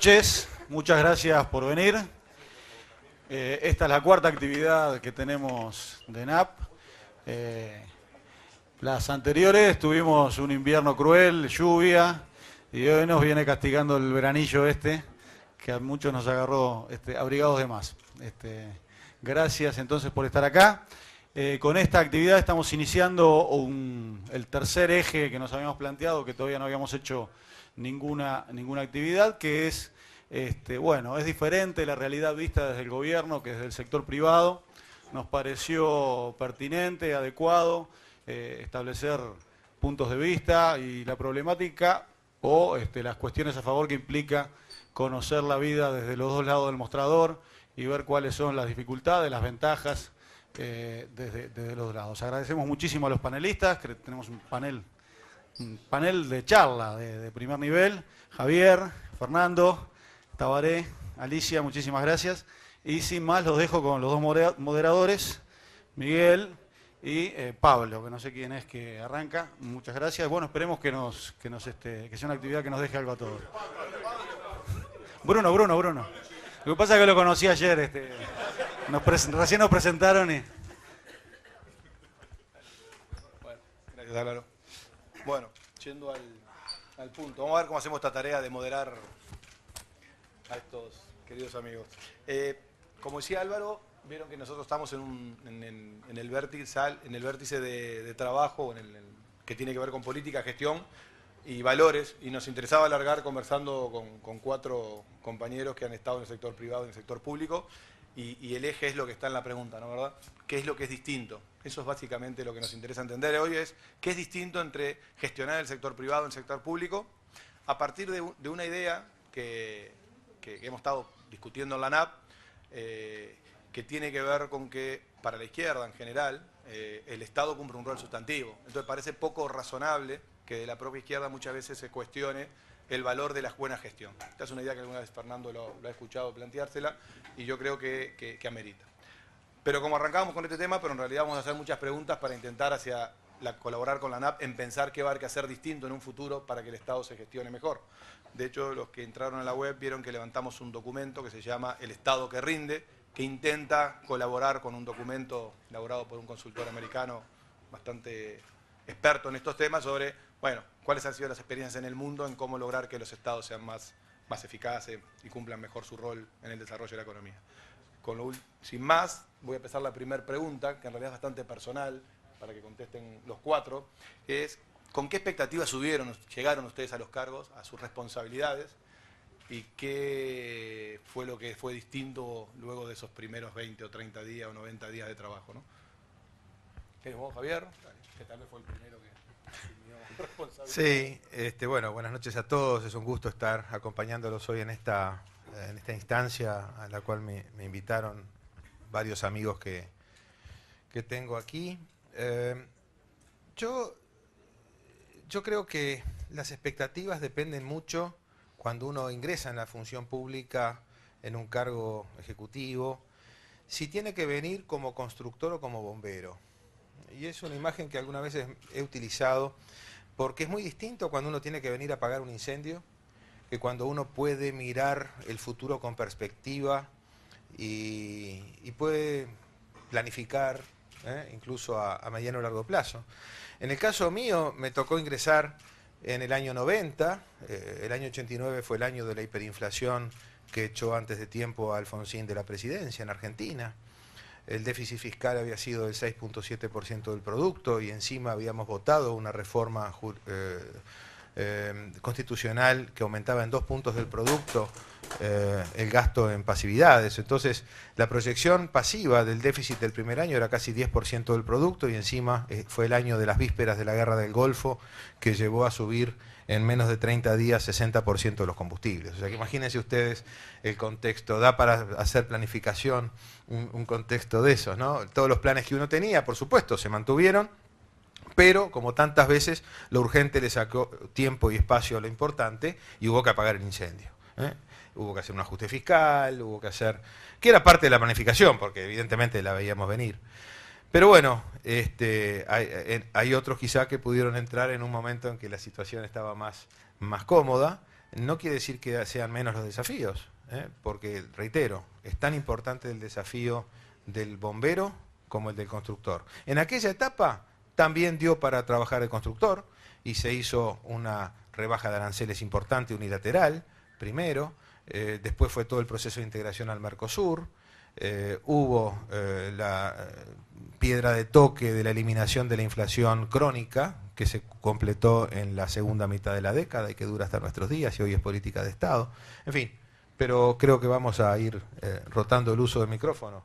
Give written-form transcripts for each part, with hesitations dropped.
noches, muchas gracias por venir. Esta es la cuarta actividad que tenemos de NAP. Las anteriores tuvimos un invierno cruel, lluvia, y hoy nos viene castigando el veranillo que a muchos nos agarró abrigados de más. Gracias entonces por estar acá. Con esta actividad estamos iniciando el tercer eje que nos habíamos planteado, que todavía no habíamos hecho ninguna actividad, que es, es diferente la realidad vista desde el gobierno que desde el sector privado. Nos pareció pertinente, adecuado, establecer puntos de vista y la problemática o las cuestiones a favor que implica conocer la vida desde los dos lados del mostrador y ver cuáles son las dificultades, las ventajas desde los dos lados. Agradecemos muchísimo a los panelistas, que tenemos un panel de charla de primer nivel. Javier, Fernando, Tabaré, Alicia, muchísimas gracias. Y sin más los dejo con los dos moderadores, Miguel y Pablo, que no sé quién es que arranca. Muchas gracias. Bueno, esperemos que sea una actividad que nos deje algo a todos. Bruno. Lo que pasa es que lo conocí ayer, recién nos presentaron y... Bueno, gracias Álvaro. Bueno, yendo al punto, vamos a ver cómo hacemos esta tarea de moderar a estos queridos amigos. Como decía Álvaro, vieron que nosotros estamos en el vértice de trabajo que tiene que ver con política, gestión y valores, y nos interesaba alargar conversando con 4 compañeros que han estado en el sector privado y en el sector público, y el eje es lo que está en la pregunta, ¿no, verdad? ¿Qué es lo que es distinto? Eso es básicamente lo que nos interesa entender hoy, es qué es distinto entre gestionar el sector privado y el sector público, a partir de una idea que hemos estado discutiendo en la NAP, que tiene que ver con que para la izquierda en general el Estado cumple un rol sustantivo. Entonces parece poco razonable que de la propia izquierda muchas veces se cuestione el valor de la buena gestión. Esta es una idea que alguna vez Fernando lo ha escuchado planteársela y yo creo que amerita. Pero como arrancamos con este tema, pero en realidad vamos a hacer muchas preguntas para intentar colaborar con la NAP en pensar qué va a haber que hacer distinto en un futuro para que el Estado se gestione mejor. De hecho, los que entraron a la web vieron que levantamos un documento que se llama El Estado que Rinde, que intenta colaborar con un documento elaborado por un consultor americano bastante experto en estos temas sobre, bueno, cuáles han sido las experiencias en el mundo en cómo lograr que los estados sean más eficaces y cumplan mejor su rol en el desarrollo de la economía. Sin más, voy a empezar la primera pregunta, que en realidad es bastante personal, para que contesten los 4, que es, ¿con qué expectativas llegaron ustedes a los cargos, a sus responsabilidades? ¿Y qué fue lo que fue distinto luego de esos primeros 20 o 30 días o 90 días de trabajo, ¿no? ¿Qué es vos, Javier? Que tal vez fue el primero que asumió responsabilidad. Sí, bueno, buenas noches a todos. Es un gusto estar acompañándolos hoy en esta instancia a la cual me invitaron varios amigos que tengo aquí. Yo creo que las expectativas dependen mucho cuando uno ingresa en la función pública en un cargo ejecutivo, si tiene que venir como constructor o como bombero. Y es una imagen que algunas veces he utilizado porque es muy distinto cuando uno tiene que venir a apagar un incendio que cuando uno puede mirar el futuro con perspectiva y puede planificar, incluso a mediano o largo plazo. En el caso mío me tocó ingresar en el año 90, el año 89 fue el año de la hiperinflación que echó antes de tiempo a Alfonsín de la presidencia en Argentina. El déficit fiscal había sido del 6.7% del producto y encima habíamos votado una reforma constitucional que aumentaba en 2 puntos del producto el gasto en pasividades. Entonces, la proyección pasiva del déficit del primer año era casi 10% del producto y encima fue el año de las vísperas de la guerra del Golfo que llevó a subir en menos de 30 días 60% de los combustibles. O sea que imagínense ustedes el contexto, da para hacer planificación un contexto de esos, ¿no? Todos los planes que uno tenía, por supuesto, se mantuvieron, pero como tantas veces lo urgente le sacó tiempo y espacio a lo importante y hubo que apagar el incendio. Hubo que hacer un ajuste fiscal, hubo que hacer... que era parte de la planificación, porque evidentemente la veíamos venir. Pero bueno, hay otros quizá que pudieron entrar en un momento en que la situación estaba más cómoda, no quiere decir que sean menos los desafíos, porque, reitero, es tan importante el desafío del bombero como el del constructor. En aquella etapa también dio para trabajar el constructor y se hizo una rebaja de aranceles importante unilateral, primero, después fue todo el proceso de integración al Mercosur, hubo la piedra de toque de la eliminación de la inflación crónica, que se completó en la segunda mitad de la década y que dura hasta nuestros días y hoy es política de Estado. En fin, pero creo que vamos a ir rotando el uso del micrófono.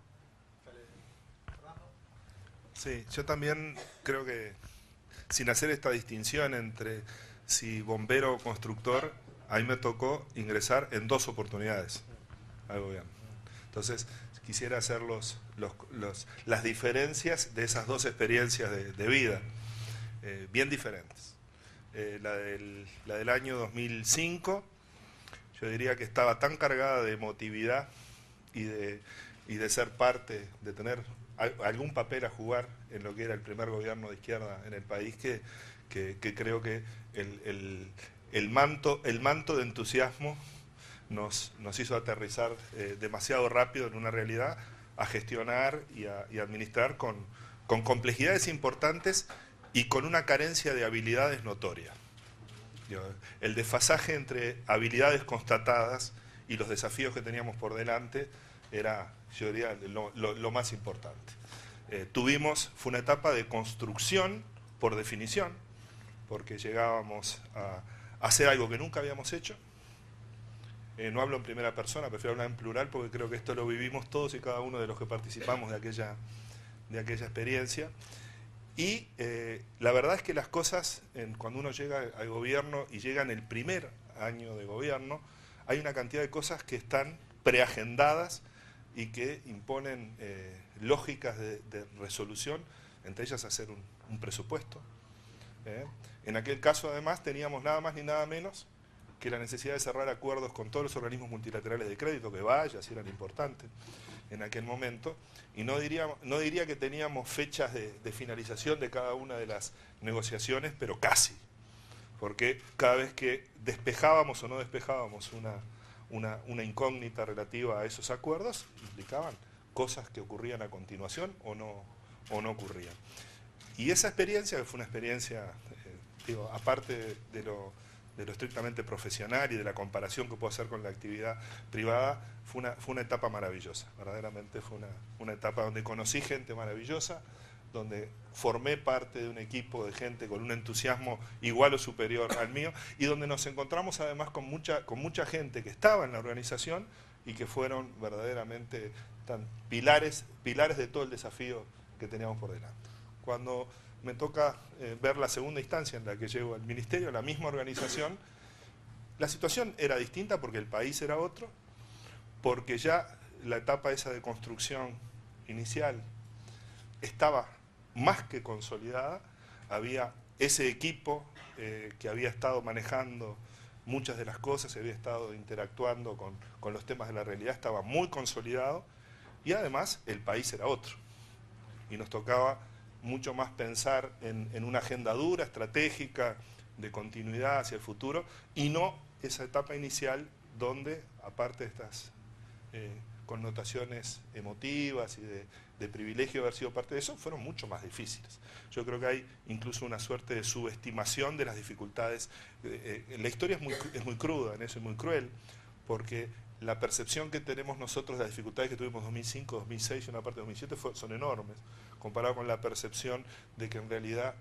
Sí, yo también creo que sin hacer esta distinción entre si bombero o constructor, a mí me tocó ingresar en 2 oportunidades al gobierno. Entonces, quisiera hacer las diferencias de esas 2 experiencias de vida, bien diferentes. La del año 2005, yo diría que estaba tan cargada de emotividad y de ser parte, de tener algún papel a jugar en lo que era el primer gobierno de izquierda en el país, que creo que el manto de entusiasmo nos hizo aterrizar demasiado rápido en una realidad, a gestionar y administrar con complejidades importantes y con una carencia de habilidades notoria. El desfasaje entre habilidades constatadas y los desafíos que teníamos por delante era, yo diría, lo más importante. Fue una etapa de construcción por definición, porque llegábamos a hacer algo que nunca habíamos hecho. No hablo en primera persona, prefiero hablar en plural porque creo que esto lo vivimos todos y cada uno de los que participamos de aquella experiencia. Y la verdad es que las cosas, cuando uno llega al gobierno y llega en el primer año de gobierno, hay una cantidad de cosas que están preagendadas y que imponen lógicas de resolución, entre ellas hacer un presupuesto. En aquel caso, además, teníamos nada más ni nada menos que la necesidad de cerrar acuerdos con todos los organismos multilaterales de crédito, que vaya, si eran importantes en aquel momento, y no diría que teníamos fechas de finalización de cada una de las negociaciones, pero casi, porque cada vez que despejábamos o no despejábamos una incógnita relativa a esos acuerdos, implicaban cosas que ocurrían a continuación o no ocurrían. Y esa experiencia, que fue una experiencia, aparte de lo estrictamente profesional y de la comparación que puedo hacer con la actividad privada, fue una etapa maravillosa. Verdaderamente fue una etapa donde conocí gente maravillosa, donde formé parte de un equipo de gente con un entusiasmo igual o superior al mío, y donde nos encontramos además con mucha gente que estaba en la organización y que fueron verdaderamente pilares de todo el desafío que teníamos por delante. Cuando me toca ver la segunda instancia en la que llego al ministerio, la misma organización, la situación era distinta porque el país era otro, porque ya la etapa esa de construcción inicial estaba más que consolidada, había ese equipo que había estado manejando muchas de las cosas, había estado interactuando con los temas de la realidad, estaba muy consolidado, y además el país era otro. Y nos tocaba mucho más pensar en una agenda dura, estratégica, de continuidad hacia el futuro, y no esa etapa inicial donde, aparte de estas connotaciones emotivas y de privilegio de haber sido parte de eso, fueron mucho más difíciles. Yo creo que hay incluso una suerte de subestimación de las dificultades. La historia es muy cruda, en eso es muy cruel, porque la percepción que tenemos nosotros de las dificultades que tuvimos en 2005, 2006 y una parte de 2007 son enormes, comparado con la percepción de que en realidad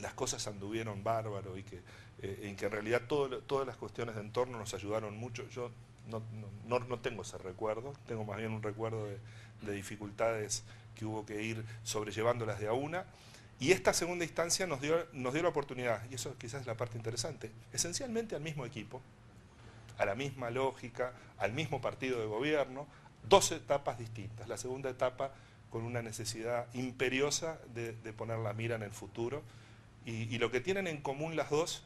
las cosas anduvieron bárbaro y que en realidad todas las cuestiones de entorno nos ayudaron mucho. Yo no tengo ese recuerdo, tengo más bien un recuerdo de dificultades que hubo que ir sobrellevándolas de a una, y esta segunda instancia nos dio la oportunidad, y eso quizás es la parte interesante, esencialmente al mismo equipo, a la misma lógica, al mismo partido de gobierno, 2 etapas distintas. La segunda etapa con una necesidad imperiosa de poner la mira en el futuro, y lo que tienen en común las dos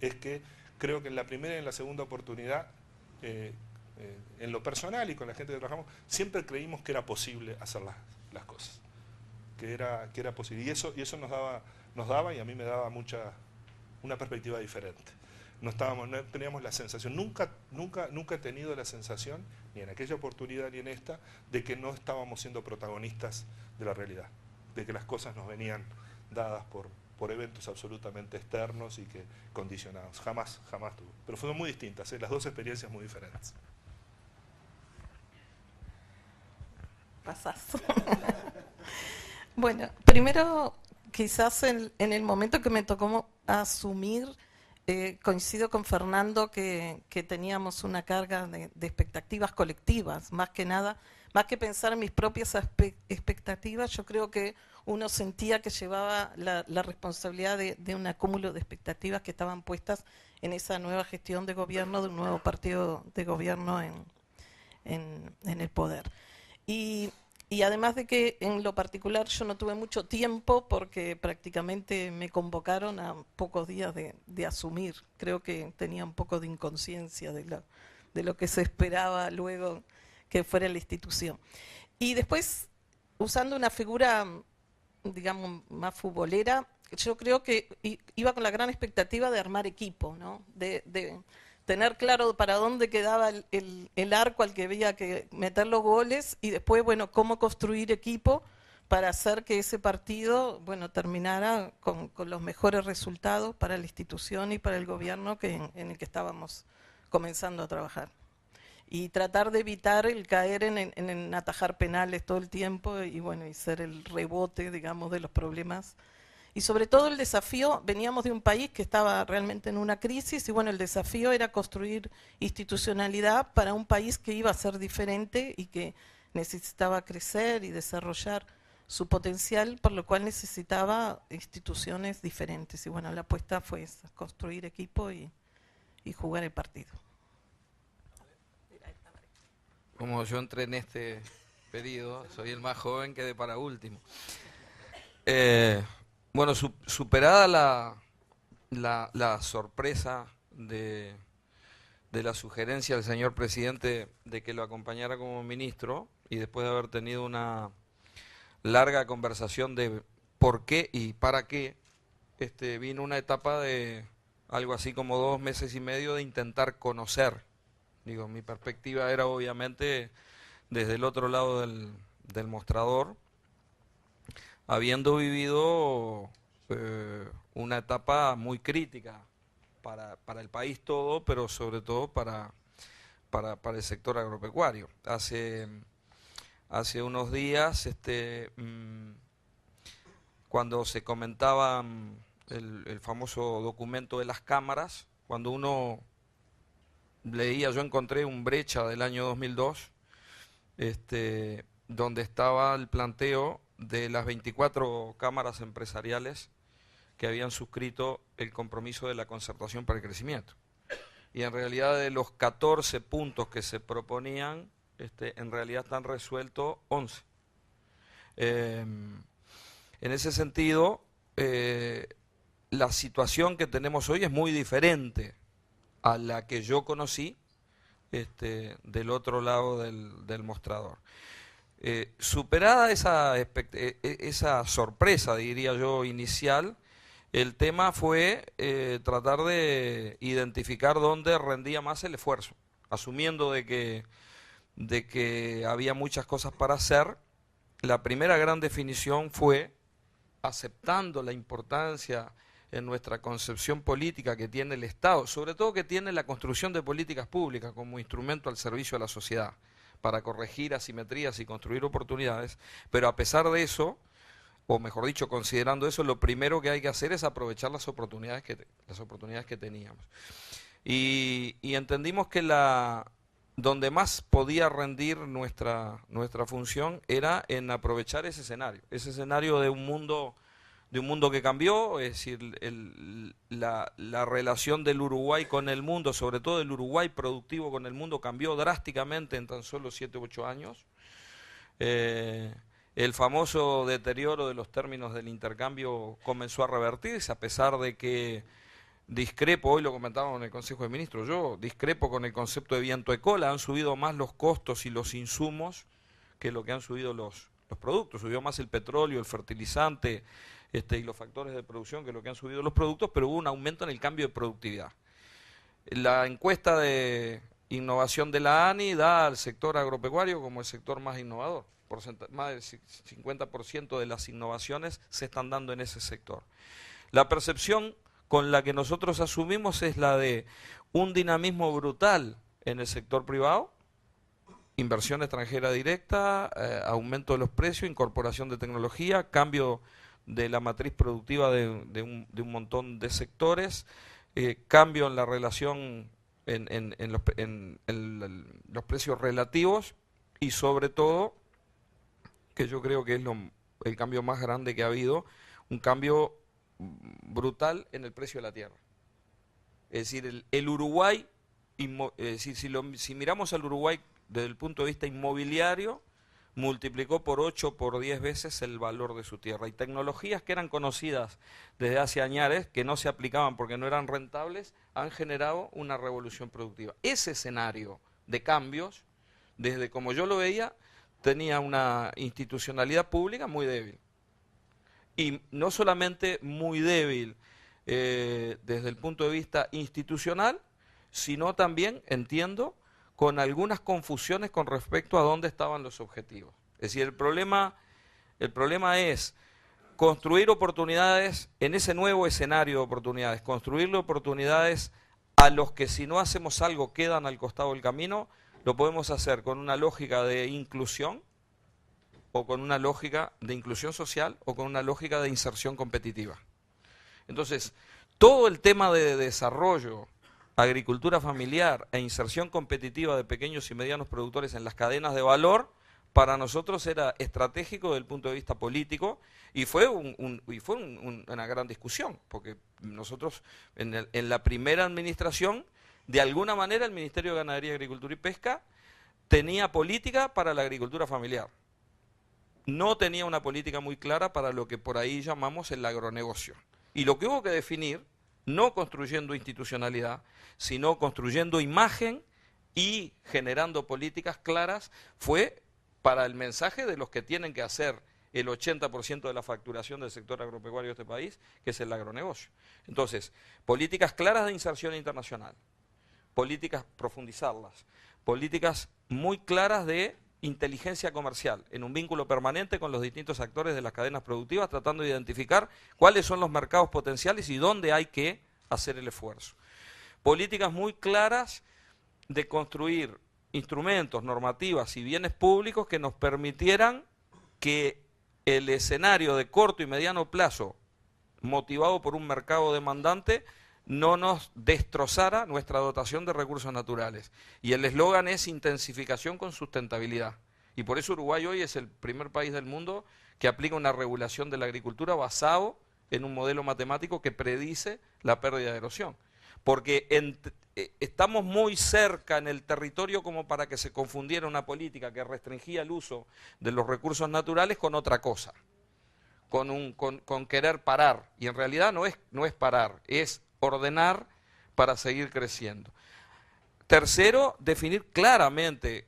es que creo que en la primera y en la segunda oportunidad, en lo personal y con la gente que trabajamos, siempre creímos que era posible hacer las cosas, que era posible, y eso nos daba y a mí me daba una perspectiva diferente. No teníamos la sensación, nunca he tenido la sensación, ni en aquella oportunidad ni en esta, de que no estábamos siendo protagonistas de la realidad, de que las cosas nos venían dadas por eventos absolutamente externos y que condicionados. Jamás tuve. Pero fueron muy distintas, las dos experiencias muy diferentes. Pasás. Bueno, primero, quizás en el momento que me tocó asumir, coincido con Fernando que teníamos una carga de expectativas colectivas, más que nada, más que pensar en mis propias expectativas, yo creo que uno sentía que llevaba la responsabilidad de un acúmulo de expectativas que estaban puestas en esa nueva gestión de gobierno, de un nuevo partido de gobierno en el poder. Y además de que en lo particular yo no tuve mucho tiempo porque prácticamente me convocaron a pocos días de asumir. Creo que tenía un poco de inconsciencia de lo que se esperaba luego que fuera la institución. Y después, usando una figura, digamos, más futbolera, yo creo que iba con la gran expectativa de armar equipo, ¿no? De tener claro para dónde quedaba el arco al que había que meter los goles y después, bueno, cómo construir equipo para hacer que ese partido, bueno, terminara con los mejores resultados para la institución y para el gobierno en el que estábamos comenzando a trabajar. Y tratar de evitar el caer en atajar penales todo el tiempo y, bueno, y ser el rebote, digamos, de los problemas. Y sobre todo el desafío, veníamos de un país que estaba realmente en una crisis y bueno, el desafío era construir institucionalidad para un país que iba a ser diferente y que necesitaba crecer y desarrollar su potencial, por lo cual necesitaba instituciones diferentes. Y bueno, la apuesta fue esa, construir equipo y jugar el partido. Como yo entré en este periodo, soy el más joven, quedé para último. Bueno, superada la sorpresa de la sugerencia del señor presidente de que lo acompañara como ministro y después de haber tenido una larga conversación de por qué y para qué, vino una etapa de algo así como 2 meses y medio de intentar conocer. Digo, mi perspectiva era obviamente desde el otro lado del mostrador, habiendo vivido una etapa muy crítica para el país todo, pero sobre todo para el sector agropecuario. Hace unos días, cuando se comentaba el famoso documento de las cámaras, cuando uno leía, yo encontré un brecha del año 2002, donde estaba el planteo de las 24 cámaras empresariales que habían suscrito el compromiso de la concertación para el crecimiento. Y en realidad de los 14 puntos que se proponían, en realidad están resueltos 11. En ese sentido, la situación que tenemos hoy es muy diferente a la que yo conocí del otro lado del mostrador. Superada esa sorpresa, diría yo, inicial, el tema fue tratar de identificar dónde rendía más el esfuerzo, asumiendo de que había muchas cosas para hacer. La primera gran definición fue aceptando la importancia en nuestra concepción política que tiene el Estado, sobre todo que tiene la construcción de políticas públicas como instrumento al servicio de la sociedad, para corregir asimetrías y construir oportunidades, pero a pesar de eso, o mejor dicho, considerando eso, lo primero que hay que hacer es aprovechar las oportunidades que teníamos. Y entendimos que donde más podía rendir nuestra función era en aprovechar ese escenario de un mundo que cambió, es decir, la relación del Uruguay con el mundo, sobre todo el Uruguay productivo con el mundo, cambió drásticamente en tan solo 7 u 8 años. El famoso deterioro de los términos del intercambio comenzó a revertirse, a pesar de que discrepo, hoy lo comentábamos en el Consejo de Ministros, yo discrepo con el concepto de viento de cola, han subido más los costos y los insumos que lo que han subido los productos, subió más el petróleo, el fertilizante, y los factores de producción que lo que han subido los productos, pero hubo un aumento en el cambio de productividad. La encuesta de innovación de la ANI da al sector agropecuario como el sector más innovador. Más del 50% de las innovaciones se están dando en ese sector. La percepción con la que nosotros asumimos es la de un dinamismo brutal en el sector privado, inversión extranjera directa, aumento de los precios, incorporación de tecnología, cambio de la matriz productiva de un montón de sectores, cambio en la relación en los precios relativos y sobre todo, que yo creo que es el cambio más grande que ha habido, un cambio brutal en el precio de la tierra. Es decir, el Uruguay, si miramos al Uruguay desde el punto de vista inmobiliario, multiplicó por 8, por 10 veces el valor de su tierra. Y tecnologías que eran conocidas desde hace años, que no se aplicaban porque no eran rentables, han generado una revolución productiva. Ese escenario de cambios, desde como yo lo veía, tenía una institucionalidad pública muy débil. Y no solamente muy débil desde el punto de vista institucional, sino también, entiendo, con algunas confusiones con respecto a dónde estaban los objetivos. Es decir, el problema es construir oportunidades en ese nuevo escenario de oportunidades, construirle oportunidades a los que si no hacemos algo quedan al costado del camino. Lo podemos hacer con una lógica de inclusión, o con una lógica de inclusión social, o con una lógica de inserción competitiva. Entonces, todo el tema de desarrollo, agricultura familiar e inserción competitiva de pequeños y medianos productores en las cadenas de valor, para nosotros era estratégico desde el punto de vista político, y fue una gran discusión, porque nosotros en la primera administración, de alguna manera el Ministerio de Ganadería, Agricultura y Pesca tenía política para la agricultura familiar. No tenía una política muy clara para lo que por ahí llamamos el agronegocio. Y lo que hubo que definir, no construyendo institucionalidad, sino construyendo imagen y generando políticas claras, fue para el mensaje de los que tienen que hacer el 80% de la facturación del sector agropecuario de este país, que es el agronegocio. Entonces, políticas claras de inserción internacional, políticas, profundizarlas, políticas muy claras de inteligencia comercial, en un vínculo permanente con los distintos actores de las cadenas productivas, tratando de identificar cuáles son los mercados potenciales y dónde hay que hacer el esfuerzo. Políticas muy claras de construir instrumentos, normativas y bienes públicos que nos permitieran que el escenario de corto y mediano plazo, motivado por un mercado demandante, no nos destrozara nuestra dotación de recursos naturales. Y el eslogan es intensificación con sustentabilidad. Y por eso Uruguay hoy es el primer país del mundo que aplica una regulación de la agricultura basado en un modelo matemático que predice la pérdida de erosión. Porque estamos muy cerca en el territorio como para que se confundiera una política que restringía el uso de los recursos naturales con otra cosa, con querer parar. Y en realidad no es parar, es ordenar para seguir creciendo. Tercero, definir claramente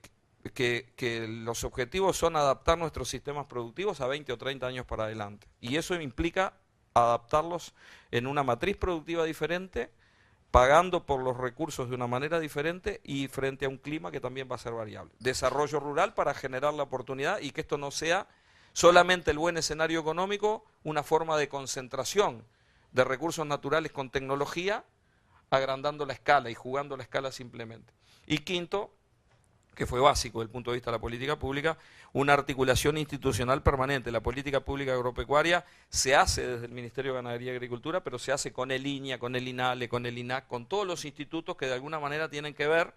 que los objetivos son adaptar nuestros sistemas productivos a 20 o 30 años para adelante. Y eso implica adaptarlos en una matriz productiva diferente, pagando por los recursos de una manera diferente y frente a un clima que también va a ser variable. Desarrollo rural para generar la oportunidad y que esto no sea solamente el buen escenario económico, una forma de concentración de recursos naturales con tecnología, agrandando la escala y jugando la escala simplemente. Y quinto, que fue básico desde el punto de vista de la política pública, una articulación institucional permanente. La política pública agropecuaria se hace desde el Ministerio de Ganadería y Agricultura, pero se hace con el INIA, con el INALE, con el INAC, con todos los institutos que de alguna manera tienen que ver.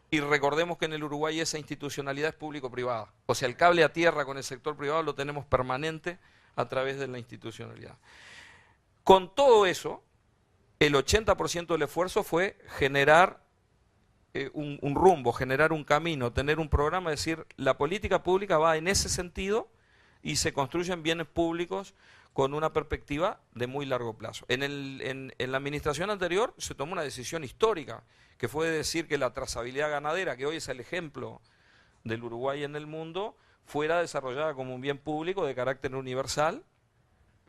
Y recordemos que en el Uruguay esa institucionalidad es público-privada. O sea, el cable a tierra con el sector privado lo tenemos permanente a través de la institucionalidad. Con todo eso, el 80% del esfuerzo fue generar un rumbo, generar un camino, tener un programa, es decir, la política pública va en ese sentido y se construyen bienes públicos con una perspectiva de muy largo plazo. En la administración anterior se tomó una decisión histórica, que fue decir que la trazabilidad ganadera, que hoy es el ejemplo del Uruguay en el mundo, fuera desarrollada como un bien público de carácter universal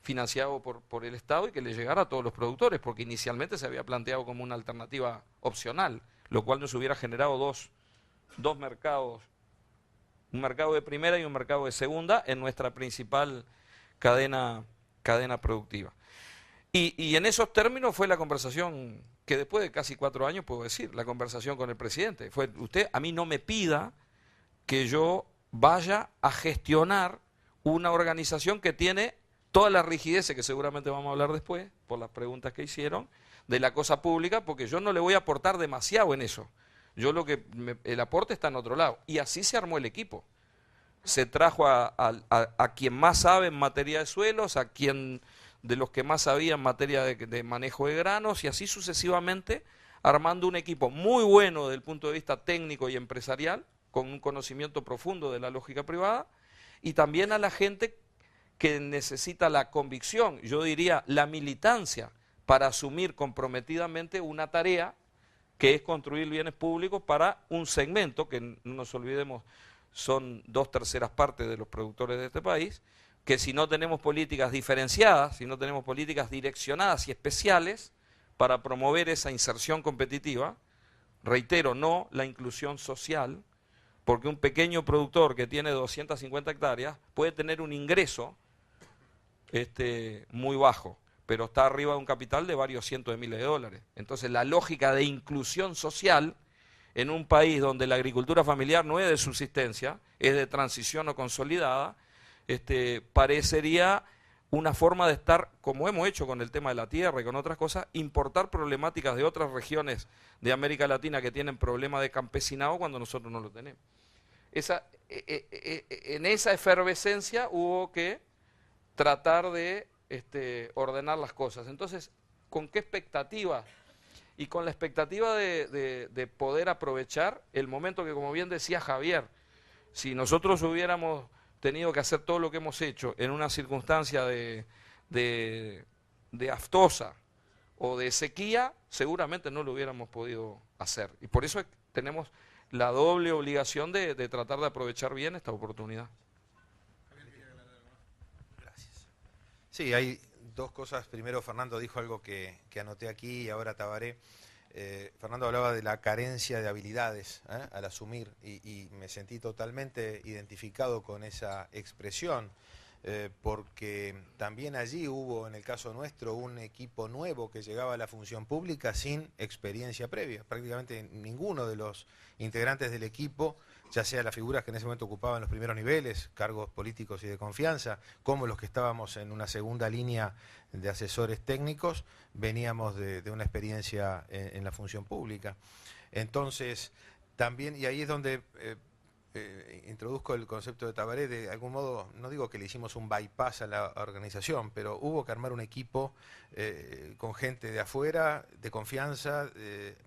financiado por el Estado y que le llegara a todos los productores, porque inicialmente se había planteado como una alternativa opcional, lo cual nos hubiera generado dos mercados, un mercado de primera y un mercado de segunda en nuestra principal cadena productiva. Y en esos términos fue la conversación que después de casi 4 años, puedo decir, la conversación con el presidente. Fue, usted a mí no me pida que yo vaya a gestionar una organización que tiene todas las rigideces que seguramente vamos a hablar después, por las preguntas que hicieron, de la cosa pública, porque yo no le voy a aportar demasiado en eso. Yo el aporte está en otro lado. Y así se armó el equipo. Se trajo a quien más sabe en materia de suelos, a quien de los que más sabía en materia de manejo de granos, y así sucesivamente, armando un equipo muy bueno desde el punto de vista técnico y empresarial, con un conocimiento profundo de la lógica privada, y también a la gente que necesita la convicción, yo diría la militancia, para asumir comprometidamente una tarea que es construir bienes públicos para un segmento, que no nos olvidemos son 2/3 partes de los productores de este país, que si no tenemos políticas diferenciadas, si no tenemos políticas direccionadas y especiales para promover esa inserción competitiva, reitero, no la inclusión social, porque un pequeño productor que tiene 250 hectáreas puede tener un ingreso muy bajo, pero está arriba de un capital de varios cientos de miles de dólares. Entonces la lógica de inclusión social en un país donde la agricultura familiar no es de subsistencia, es de transición o consolidada, parecería una forma de estar, como hemos hecho con el tema de la tierra y con otras cosas, importar problemáticas de otras regiones de América Latina que tienen problemas de campesinado cuando nosotros no lo tenemos. En esa efervescencia hubo que tratar de ordenar las cosas. Entonces, ¿con qué expectativa? Y con la expectativa de poder aprovechar el momento que, como bien decía Javier, si nosotros hubiéramos tenido que hacer todo lo que hemos hecho en una circunstancia de aftosa o de sequía, seguramente no lo hubiéramos podido hacer. Y por eso tenemos la doble obligación de tratar de aprovechar bien esta oportunidad. Gracias. Sí, hay dos cosas. Primero, Fernando dijo algo que anoté aquí y ahora Tabaré. Fernando hablaba de la carencia de habilidades al asumir y me sentí totalmente identificado con esa expresión, porque también allí hubo, en el caso nuestro, un equipo nuevo que llegaba a la función pública sin experiencia previa. Prácticamente ninguno de los integrantes del equipo, ya sea las figuras que en ese momento ocupaban los primeros niveles, cargos políticos y de confianza, como los que estábamos en una segunda línea de asesores técnicos, veníamos de una experiencia en la función pública. Entonces, también, y ahí es donde introduzco el concepto de Tabaré, de algún modo, no digo que le hicimos un bypass a la organización, pero hubo que armar un equipo con gente de afuera, de confianza,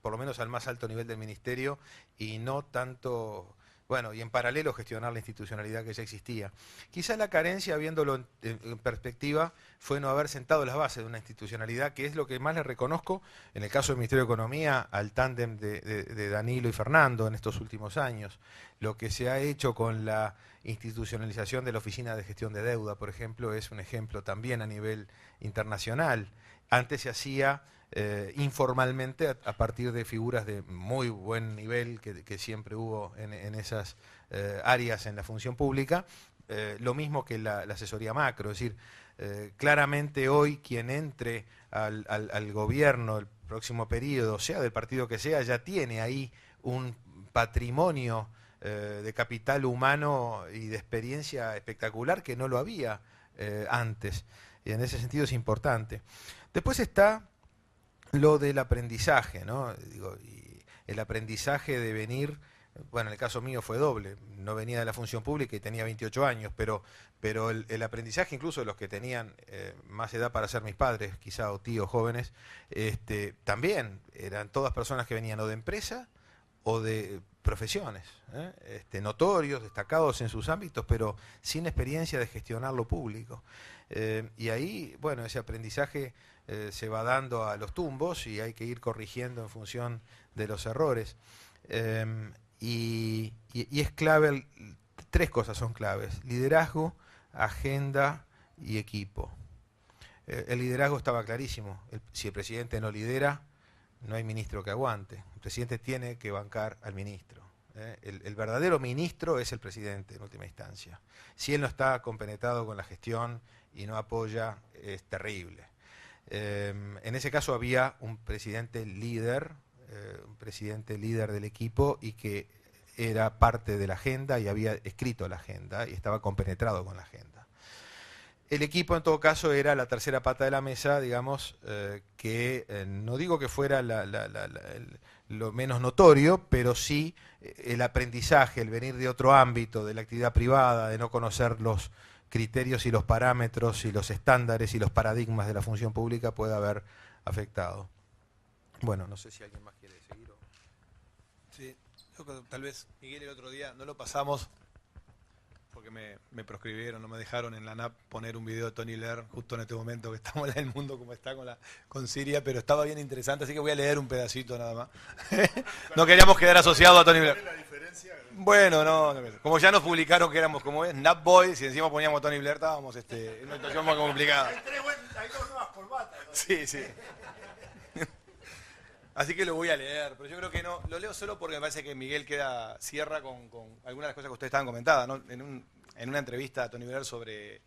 por lo menos al más alto nivel del ministerio, y no tanto... Bueno, y en paralelo gestionar la institucionalidad que ya existía. Quizá la carencia, viéndolo en perspectiva, fue no haber sentado las bases de una institucionalidad, que es lo que más le reconozco, en el caso del Ministerio de Economía, al tándem de Danilo y Fernando en estos últimos años. Lo que se ha hecho con la institucionalización de la Oficina de Gestión de Deuda, por ejemplo, es un ejemplo también a nivel internacional. Antes se hacía... informalmente a partir de figuras de muy buen nivel que siempre hubo en esas áreas en la función pública, lo mismo que la asesoría macro, es decir, claramente hoy quien entre al gobierno el próximo periodo, sea del partido que sea, ya tiene ahí un patrimonio de capital humano y de experiencia espectacular que no lo había antes, y en ese sentido es importante. Después está lo del aprendizaje, ¿no? Digo, y el aprendizaje de venir, bueno, en el caso mío fue doble, no venía de la función pública y tenía 28 años, pero el aprendizaje incluso de los que tenían más edad para ser mis padres, quizá, o tíos jóvenes, también eran todas personas que venían o de empresa o de profesiones, notorios, destacados en sus ámbitos, pero sin experiencia de gestionar lo público. Y ahí, bueno, ese aprendizaje se va dando a los tumbos y hay que ir corrigiendo en función de los errores. Y es clave, tres cosas son claves: liderazgo, agenda y equipo. el liderazgo estaba clarísimo. Si el presidente no lidera, no hay ministro que aguante. El presidente tiene que bancar al ministro. El verdadero ministro es el presidente en última instancia. Si él no está compenetrado con la gestión y no apoya, es terrible. En ese caso había un presidente líder del equipo y que era parte de la agenda y había escrito la agenda y estaba compenetrado con la agenda. El equipo, en todo caso, era la tercera pata de la mesa, digamos, que no digo que fuera lo menos notorio, pero sí el aprendizaje, el venir de otro ámbito, de la actividad privada, de no conocer los criterios y los parámetros y los estándares y los paradigmas de la función pública puede haber afectado. Bueno, no sé si alguien más quiere seguir. Sí, yo creo que tal vez Miguel el otro día no lo pasamos porque me proscribieron, no me dejaron en la NAP poner un video de Tony Blair justo en este momento que estamos en el mundo como está con Siria, pero estaba bien interesante, así que voy a leer un pedacito nada más. No queríamos quedar asociados a Tony Blair. Bueno, no, como ya nos publicaron que éramos como es, NAP Boys, y encima poníamos a Tony Blair, estábamos en una situación más complicada. Hay dos nuevas corbatas. Sí, sí. Así que lo voy a leer, pero yo creo que no, lo leo solo porque me parece que Miguel cierra con algunas de las cosas que ustedes estaban comentando, ¿no? En una entrevista a Tony Blair sobre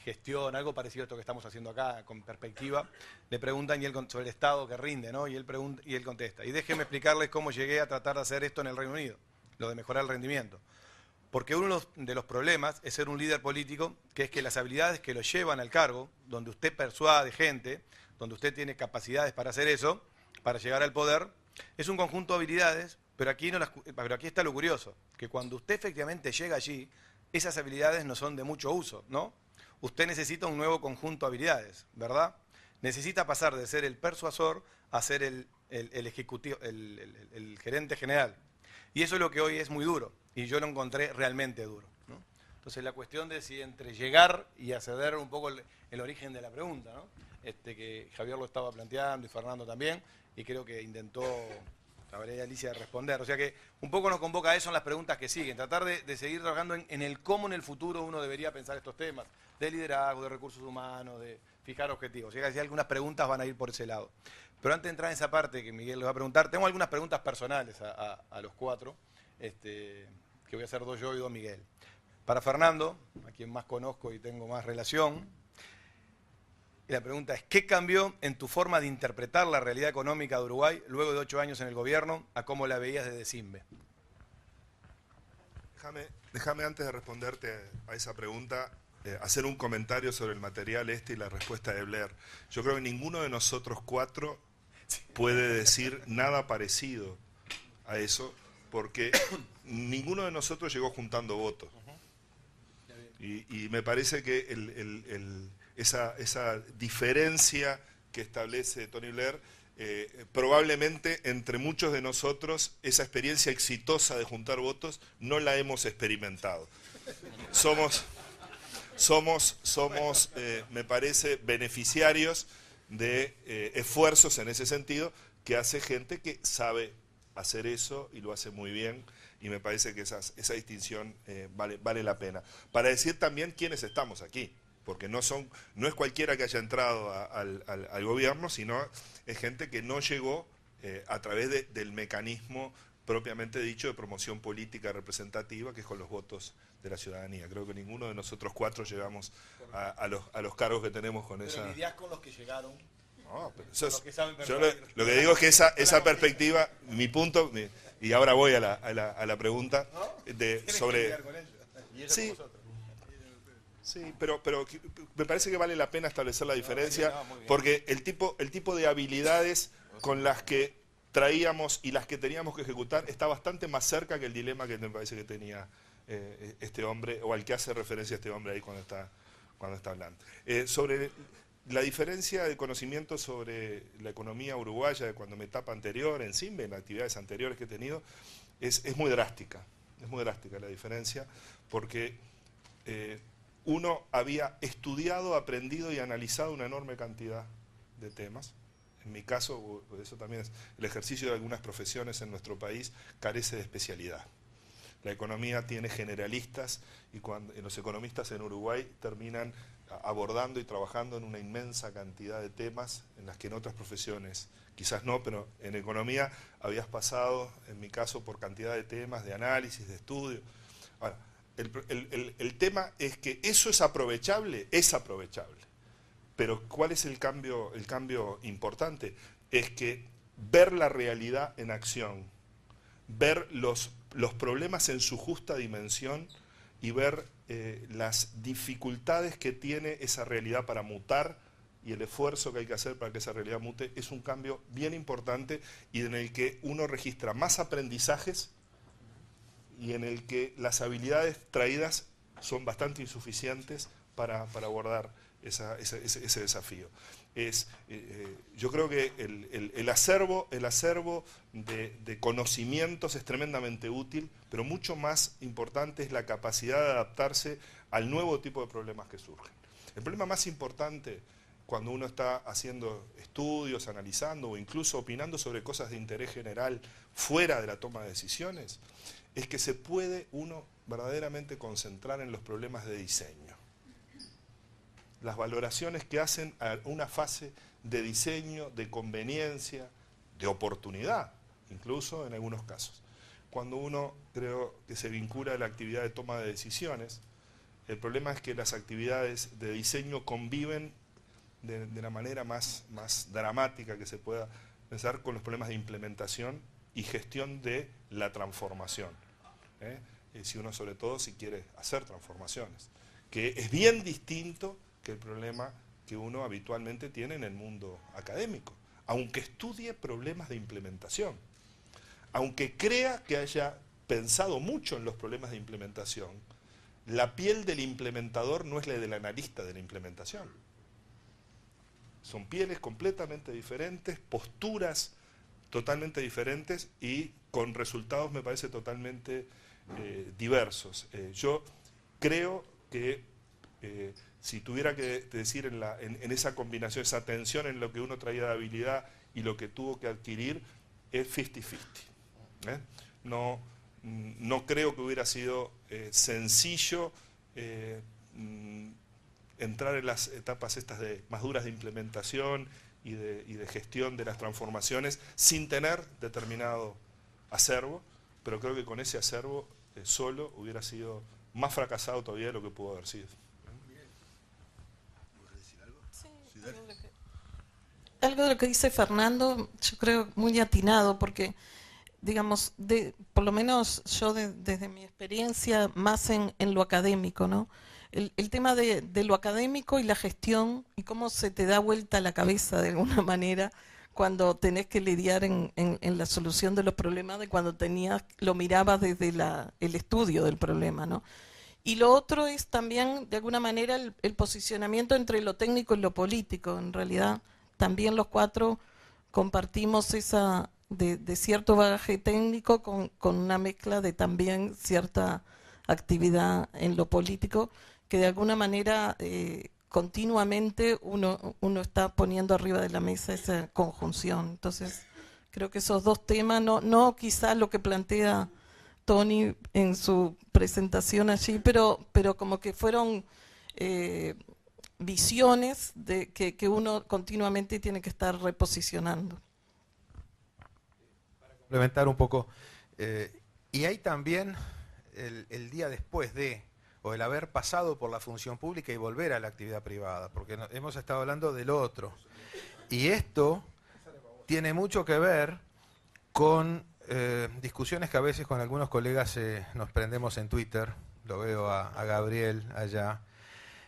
gestión, algo parecido a esto que estamos haciendo acá, con perspectiva, le preguntan y él sobre el Estado que rinde, ¿no? Y él contesta, y déjenme explicarles cómo llegué a tratar de hacer esto en el Reino Unido, lo de mejorar el rendimiento. Porque uno de los problemas es ser un líder político, que es que las habilidades que lo llevan al cargo, donde usted persuade gente, donde usted tiene capacidades para hacer eso, para llegar al poder, es un conjunto de habilidades, pero aquí está lo curioso, que cuando usted efectivamente llega allí, esas habilidades no son de mucho uso, ¿no? Usted necesita un nuevo conjunto de habilidades, ¿verdad? Necesita pasar de ser el persuasor a ser el ejecutivo, el gerente general. Y eso es lo que hoy es muy duro, y yo lo encontré realmente duro, ¿no? Entonces la cuestión de si entre llegar y acceder un poco el origen de la pregunta, ¿no? Que Javier lo estaba planteando y Fernando también, y creo que intentó Valeria Alicia responder. O sea que un poco nos convoca a eso en las preguntas que siguen, tratar de seguir trabajando en el cómo en el futuro uno debería pensar estos temas, de liderazgo, de recursos humanos, de fijar objetivos. O sea que si algunas preguntas van a ir por ese lado. Pero antes de entrar en esa parte que Miguel le va a preguntar, tengo algunas preguntas personales a los cuatro, que voy a hacer dos yo y dos Miguel. Para Fernando, a quien más conozco y tengo más relación, y la pregunta es, ¿qué cambió en tu forma de interpretar la realidad económica de Uruguay luego de 8 años en el gobierno a cómo la veías desde Simbe? Déjame antes de responderte a esa pregunta, hacer un comentario sobre el material y la respuesta de Blair. Yo creo que ninguno de nosotros cuatro puede decir nada parecido a eso, porque ninguno de nosotros llegó juntando votos. Y me parece que esa diferencia que establece Tony Blair, probablemente entre muchos de nosotros esa experiencia exitosa de juntar votos no la hemos experimentado. Somos me parece, beneficiarios de esfuerzos en ese sentido que hace gente que sabe hacer eso y lo hace muy bien, y me parece que esa distinción vale la pena. Para decir también quiénes estamos aquí, porque no es cualquiera que haya entrado al gobierno, sino es gente que no llegó a través del mecanismo propiamente dicho de promoción política representativa, que es con los votos de la ciudadanía. Creo que ninguno de nosotros cuatro llegamos a los cargos que tenemos con esa... Pero lidiás con los que llegaron. No, pero yo lo que digo es que esa perspectiva, mi punto, y ahora voy a la pregunta sobre... Sí, pero me parece que vale la pena establecer la diferencia, porque el tipo de habilidades con las que traíamos y las que teníamos que ejecutar está bastante más cerca que el dilema que me parece que tenía este hombre, o al que hace referencia este hombre ahí cuando está hablando. Sobre la diferencia de conocimiento sobre la economía uruguaya de cuando mi etapa anterior en Simbe, en actividades anteriores que he tenido, es muy drástica. Es muy drástica la diferencia, porque uno había estudiado, aprendido y analizado una enorme cantidad de temas. En mi caso, eso también es el ejercicio de algunas profesiones en nuestro país, carece de especialidad. La economía tiene generalistas y los economistas en Uruguay terminan abordando y trabajando en una inmensa cantidad de temas en las que en otras profesiones, quizás no, pero en economía habías pasado, en mi caso, por cantidad de temas, de análisis, de estudio. Ahora, el tema es que eso es aprovechable, pero ¿cuál es el cambio importante? Es que ver la realidad en acción, ver los problemas en su justa dimensión y ver las dificultades que tiene esa realidad para mutar y el esfuerzo que hay que hacer para que esa realidad mute, es un cambio bien importante y en el que uno registra más aprendizajes y en el que las habilidades traídas son bastante insuficientes para abordar ese desafío. Yo creo que el acervo de conocimientos es tremendamente útil, pero mucho más importante es la capacidad de adaptarse al nuevo tipo de problemas que surgen. El problema más importante cuando uno está haciendo estudios, analizando o incluso opinando sobre cosas de interés general fuera de la toma de decisiones, es que se puede uno verdaderamente concentrar en los problemas de diseño. Las valoraciones que hacen a una fase de diseño, de conveniencia, de oportunidad, incluso en algunos casos. Cuando uno, creo que se vincula a la actividad de toma de decisiones, el problema es que las actividades de diseño conviven de la manera más dramática que se pueda pensar con los problemas de implementación y gestión de la transformación. Si uno, sobre todo, si quiere hacer transformaciones, que es bien distinto que el problema que uno habitualmente tiene en el mundo académico, aunque estudie problemas de implementación, aunque crea que haya pensado mucho en los problemas de implementación, la piel del implementador no es la del analista de la implementación. Son pieles completamente diferentes, posturas totalmente diferentes y con resultados, me parece, totalmente diversos. Yo creo que si tuviera que decir en esa combinación, esa tensión en lo que uno traía de habilidad y lo que tuvo que adquirir, es 50-50. No creo que hubiera sido sencillo entrar en las etapas estas más duras de implementación y de gestión de las transformaciones sin tener determinado acervo, pero creo que con ese acervo solo hubiera sido más fracasado todavía de lo que pudo haber sido. Algo de lo que dice Fernando, yo creo muy atinado, porque, digamos, por lo menos yo desde mi experiencia más en lo académico, ¿no? El tema de lo académico y la gestión y cómo se te da vuelta la cabeza de alguna manera cuando tenés que lidiar en la solución de los problemas de cuando lo mirabas desde el estudio del problema, ¿no? Y lo otro es también, de alguna manera, el posicionamiento entre lo técnico y lo político. En realidad, también los cuatro compartimos esa de cierto bagaje técnico con una mezcla de también cierta actividad en lo político, que de alguna manera continuamente uno está poniendo arriba de la mesa esa conjunción. Entonces, creo que esos dos temas, no quizás lo que plantea Tony en su presentación allí, pero como que fueron visiones que uno continuamente tiene que estar reposicionando. Para complementar un poco, y hay también el día después o el haber pasado por la función pública y volver a la actividad privada, porque hemos estado hablando del otro. Y esto tiene mucho que ver con discusiones que a veces con algunos colegas nos prendemos en Twitter. Lo veo a Gabriel allá.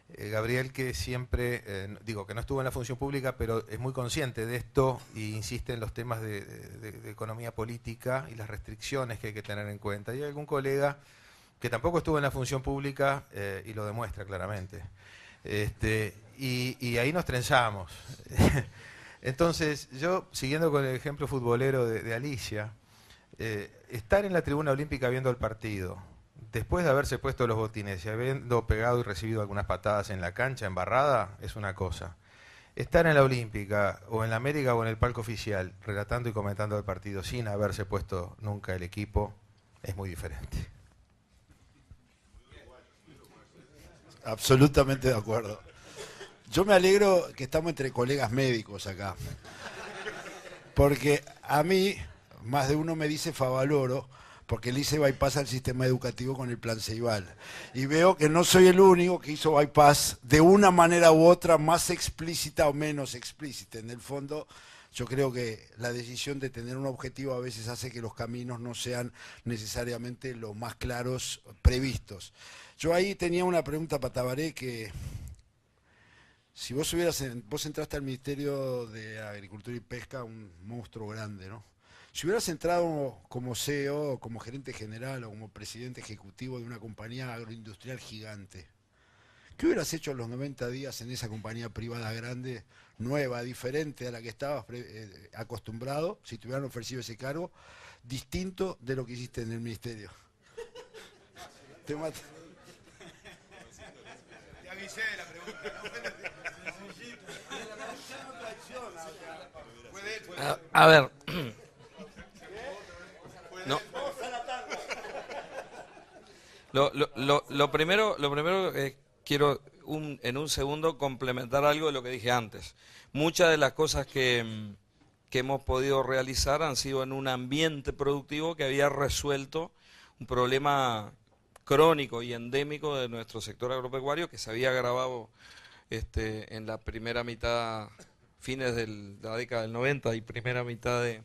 Gabriel, que siempre, digo que no estuvo en la función pública, pero es muy consciente de esto e insiste en los temas de economía política y las restricciones que hay que tener en cuenta. Y hay algún colega que tampoco estuvo en la función pública y lo demuestra claramente. Y ahí nos trenzamos. Entonces, yo, siguiendo con el ejemplo futbolero de Alicia, estar en la tribuna olímpica viendo el partido, después de haberse puesto los botines y habiendo pegado y recibido algunas patadas en la cancha, embarrada, es una cosa. Estar en la olímpica, o en la América, o en el palco oficial, relatando y comentando el partido sin haberse puesto nunca el equipo, es muy diferente. Absolutamente de acuerdo. Yo me alegro que estamos entre colegas médicos acá. Porque a mí, más de uno me dice Favaloro, porque le hice bypass al sistema educativo con el plan Ceibal. Y veo que no soy el único que hizo bypass de una manera u otra, más explícita o menos explícita. En el fondo, yo creo que la decisión de tener un objetivo a veces hace que los caminos no sean necesariamente los más claros previstos. Yo ahí tenía una pregunta para Tabaré, que si vos entraste al Ministerio de Agricultura y Pesca, un monstruo grande, ¿no? Si hubieras entrado como CEO, como gerente general o como presidente ejecutivo de una compañía agroindustrial gigante, ¿qué hubieras hecho en los 90 días en esa compañía privada grande, nueva, diferente a la que estabas acostumbrado, si te hubieran ofrecido ese cargo, distinto de lo que hiciste en el ministerio? Te mata. Te avisé de la pregunta. A ver. No. Lo primero quiero en un segundo complementar algo de lo que dije antes. Muchas de las cosas que hemos podido realizar han sido en un ambiente productivo que había resuelto un problema crónico y endémico de nuestro sector agropecuario, que se había agravado en la primera mitad, fines de la década del 90 y primera mitad de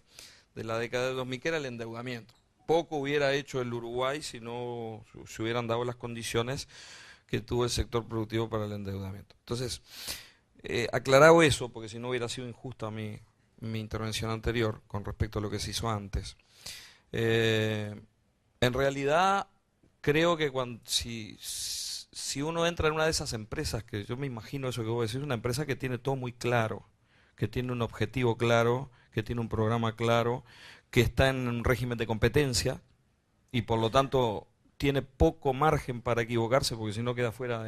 la década del 2000, que era el endeudamiento. Poco hubiera hecho el Uruguay si no se hubieran dado las condiciones que tuvo el sector productivo para el endeudamiento. Entonces, aclarado eso, porque si no hubiera sido injusta mi intervención anterior con respecto a lo que se hizo antes. En realidad, creo que si uno entra en una de esas empresas, que yo me imagino eso que vos decís, una empresa que tiene todo muy claro, que tiene un objetivo claro, que tiene un programa claro, que está en un régimen de competencia y por lo tanto tiene poco margen para equivocarse, porque si no queda fuera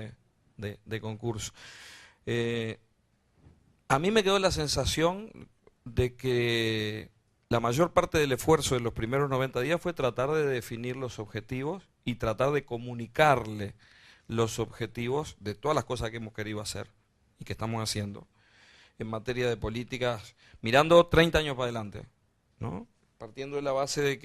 de concurso. A mí me quedó la sensación de que la mayor parte del esfuerzo de los primeros 90 días fue tratar de definir los objetivos y tratar de comunicarle los objetivos de todas las cosas que hemos querido hacer y que estamos haciendo en materia de políticas, mirando 30 años para adelante, ¿no? Partiendo de la base de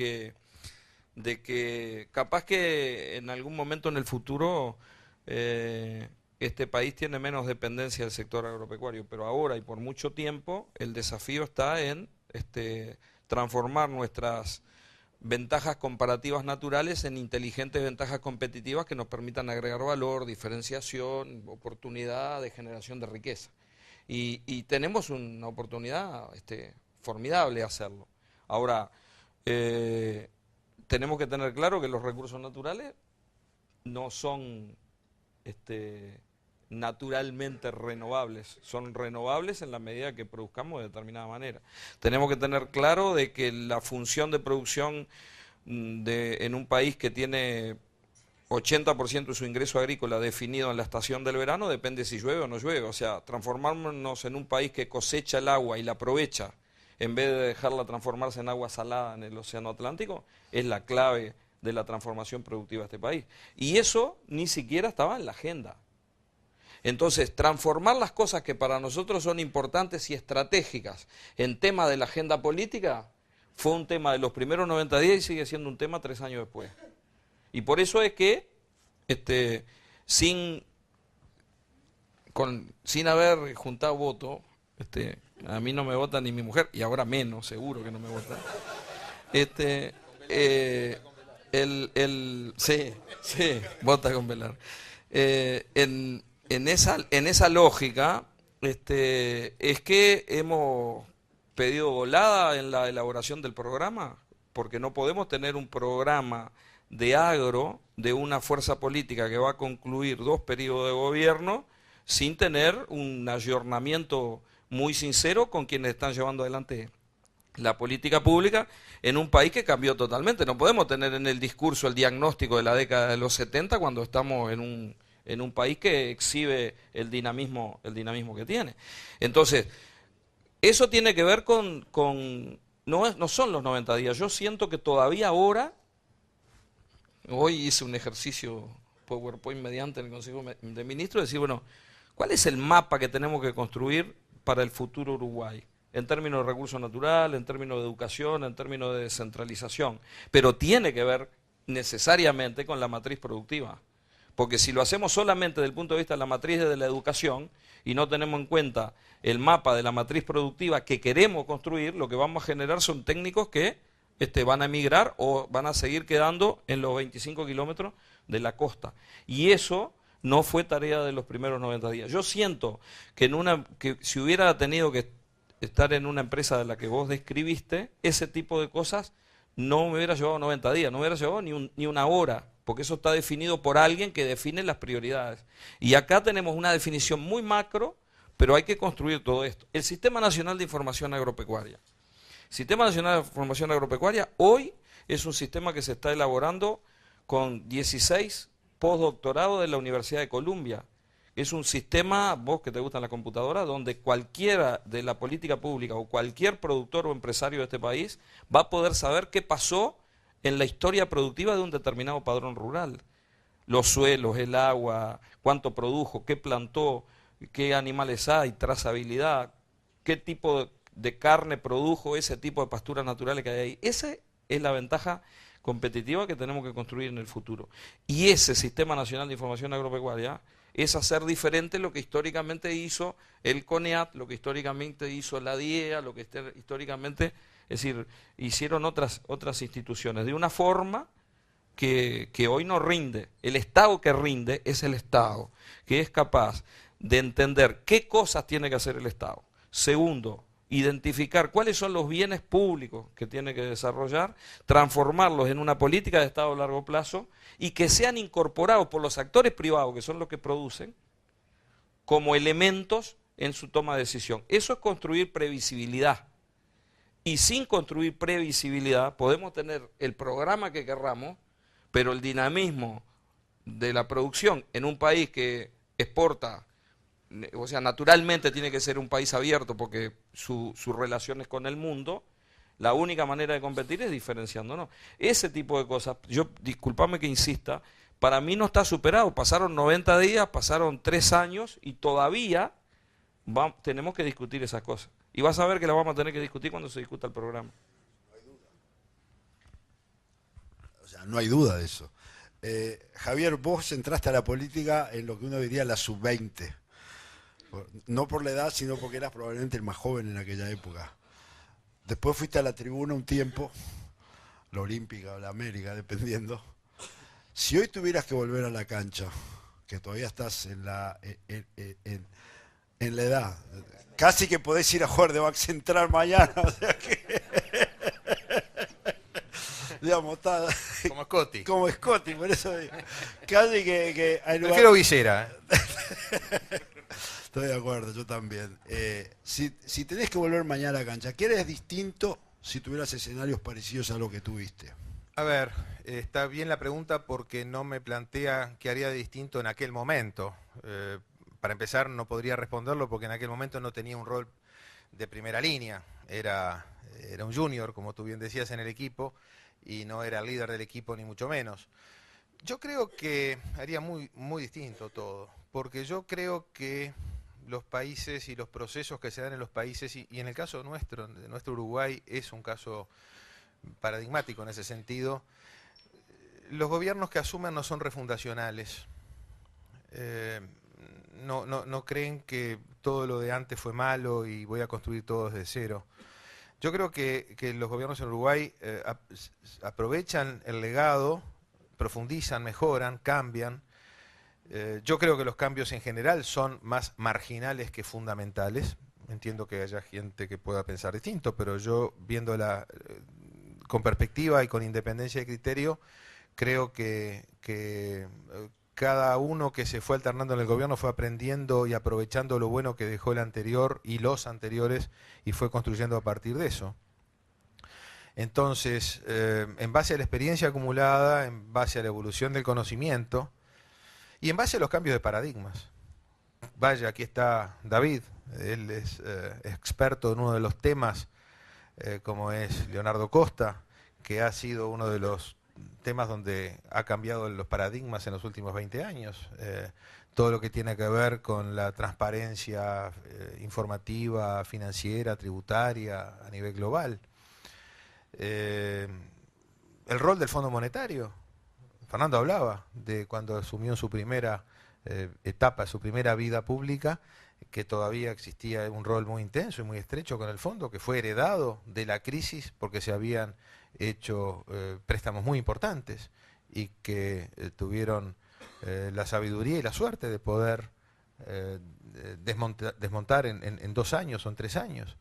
que capaz que en algún momento en el futuro este país tiene menos dependencia del sector agropecuario, pero ahora y por mucho tiempo el desafío está en transformar nuestras ventajas comparativas naturales en inteligentes ventajas competitivas que nos permitan agregar valor, diferenciación, oportunidad de generación de riqueza. Y tenemos una oportunidad formidable de hacerlo. Ahora, tenemos que tener claro que los recursos naturales no son naturalmente renovables, son renovables en la medida que produzcamos de determinada manera. Tenemos que tener claro de que la función de producción en un país que tiene 80% de su ingreso agrícola definido en la estación del verano depende si llueve o no llueve. O sea, transformarnos en un país que cosecha el agua y la aprovecha en vez de dejarla transformarse en agua salada en el océano Atlántico es la clave de la transformación productiva de este país. Y eso ni siquiera estaba en la agenda. Entonces, transformar las cosas que para nosotros son importantes y estratégicas en tema de la agenda política fue un tema de los primeros 90 días y sigue siendo un tema 3 años después. Y por eso es que, sin haber juntado votos, a mí no me vota ni mi mujer, y ahora menos, seguro que no me vota. Sí, vota con Velar. En esa lógica, es que hemos pedido volada en la elaboración del programa, porque no podemos tener un programa de agro de una fuerza política que va a concluir 2 periodos de gobierno sin tener un ayornamiento muy sincero con quienes están llevando adelante la política pública en un país que cambió totalmente. No podemos tener en el discurso el diagnóstico de la década de los 70 cuando estamos en un país que exhibe el dinamismo que tiene. Entonces, eso tiene que ver no son los 90 días. Yo siento que todavía ahora, hoy hice un ejercicio PowerPoint mediante en el Consejo de Ministros, decir, bueno, ¿cuál es el mapa que tenemos que construir para el futuro Uruguay? En términos de recursos naturales, en términos de educación, en términos de descentralización. Pero tiene que ver necesariamente con la matriz productiva. Porque si lo hacemos solamente desde el punto de vista de la matriz de la educación y no tenemos en cuenta el mapa de la matriz productiva que queremos construir, lo que vamos a generar son técnicos que van a emigrar o van a seguir quedando en los 25 kilómetros de la costa. Y eso no fue tarea de los primeros 90 días. Yo siento que, que si hubiera tenido que estar en una empresa de la que vos describiste, ese tipo de cosas no me hubiera llevado 90 días, no me hubiera llevado ni una hora, porque eso está definido por alguien que define las prioridades. Y acá tenemos una definición muy macro, pero hay que construir todo esto. El Sistema Nacional de Información Agropecuaria. El Sistema Nacional de Información Agropecuaria hoy es un sistema que se está elaborando con 16 postdoctorados de la Universidad de Columbia. Es un sistema, vos que te gustan la computadora, donde cualquiera de la política pública o cualquier productor o empresario de este país va a poder saber qué pasó en la historia productiva de un determinado padrón rural. Los suelos, el agua, cuánto produjo, qué plantó, qué animales hay, trazabilidad, qué tipo de carne produjo ese tipo de pasturas naturales que hay ahí. Esa es la ventaja competitiva que tenemos que construir en el futuro. Y ese Sistema Nacional de Información Agropecuaria es hacer diferente lo que históricamente hizo el CONEAT, lo que históricamente hizo la DIEA, lo que históricamente, es decir, hicieron otras instituciones, de una forma que hoy no rinde. El Estado que rinde es el Estado, que es capaz de entender qué cosas tiene que hacer el Estado. Segundo, identificar cuáles son los bienes públicos que tiene que desarrollar, transformarlos en una política de Estado a largo plazo y que sean incorporados por los actores privados, que son los que producen, como elementos en su toma de decisión. Eso es construir previsibilidad. Y sin construir previsibilidad podemos tener el programa que querramos, pero el dinamismo de la producción en un país que exporta, o sea, naturalmente tiene que ser un país abierto porque sus relaciones con el mundo, la única manera de competir es diferenciándonos. Ese tipo de cosas, discúlpame que insista, para mí no está superado. Pasaron 90 días, pasaron 3 años y todavía tenemos que discutir esas cosas. Y vas a ver que las vamos a tener que discutir cuando se discuta el programa. O sea, no hay duda de eso. Javier, vos entraste a la política en lo que uno diría la sub-20. No por la edad, sino porque eras probablemente el más joven en aquella época. Después fuiste a la tribuna un tiempo, la Olímpica o la América, dependiendo. Si hoy tuvieras que volver a la cancha, que todavía estás en la edad, casi que podés ir a jugar de back central mañana, o sea que... digamos, está... Como Scotty. Como Scotty, por eso digo. Casi que hay lugar... Prefiero visera. Estoy de acuerdo, yo también. Si tenés que volver mañana a la cancha, ¿qué eres distinto si tuvieras escenarios parecidos a lo que tuviste? A ver, está bien la pregunta porque no me plantea qué haría de distinto en aquel momento. Para empezar, no podría responderlo porque en aquel momento no tenía un rol de primera línea. Era un junior, como tú bien decías, en el equipo y no era el líder del equipo ni mucho menos. Yo creo que haría muy, muy distinto todo, porque yo creo que los países y los procesos que se dan en los países, y en el caso nuestro, de nuestro Uruguay, es un caso paradigmático en ese sentido. Los gobiernos que asumen no son refundacionales. No creen que todo lo de antes fue malo y voy a construir todo desde cero. Yo creo que los gobiernos en Uruguay aprovechan el legado, profundizan, mejoran, cambian. Yo creo que los cambios en general son más marginales que fundamentales. Entiendo que haya gente que pueda pensar distinto, pero yo, viéndola con perspectiva y con independencia de criterio, creo que cada uno que se fue alternando en el gobierno fue aprendiendo y aprovechando lo bueno que dejó el anterior y los anteriores y fue construyendo a partir de eso. Entonces, en base a la experiencia acumulada, en base a la evolución del conocimiento y en base a los cambios de paradigmas. Vaya, aquí está David, él es experto en uno de los temas, como es Leonardo Costa, que ha sido uno de los temas donde ha cambiado los paradigmas en los últimos 20 años. Todo lo que tiene que ver con la transparencia informativa, financiera, tributaria a nivel global. El rol del Fondo Monetario. Fernando hablaba de cuando asumió su primera etapa, su primera vida pública, que todavía existía un rol muy intenso y muy estrecho con el fondo, que fue heredado de la crisis porque se habían hecho préstamos muy importantes y que tuvieron la sabiduría y la suerte de poder desmontar en 2 años o en 3 años.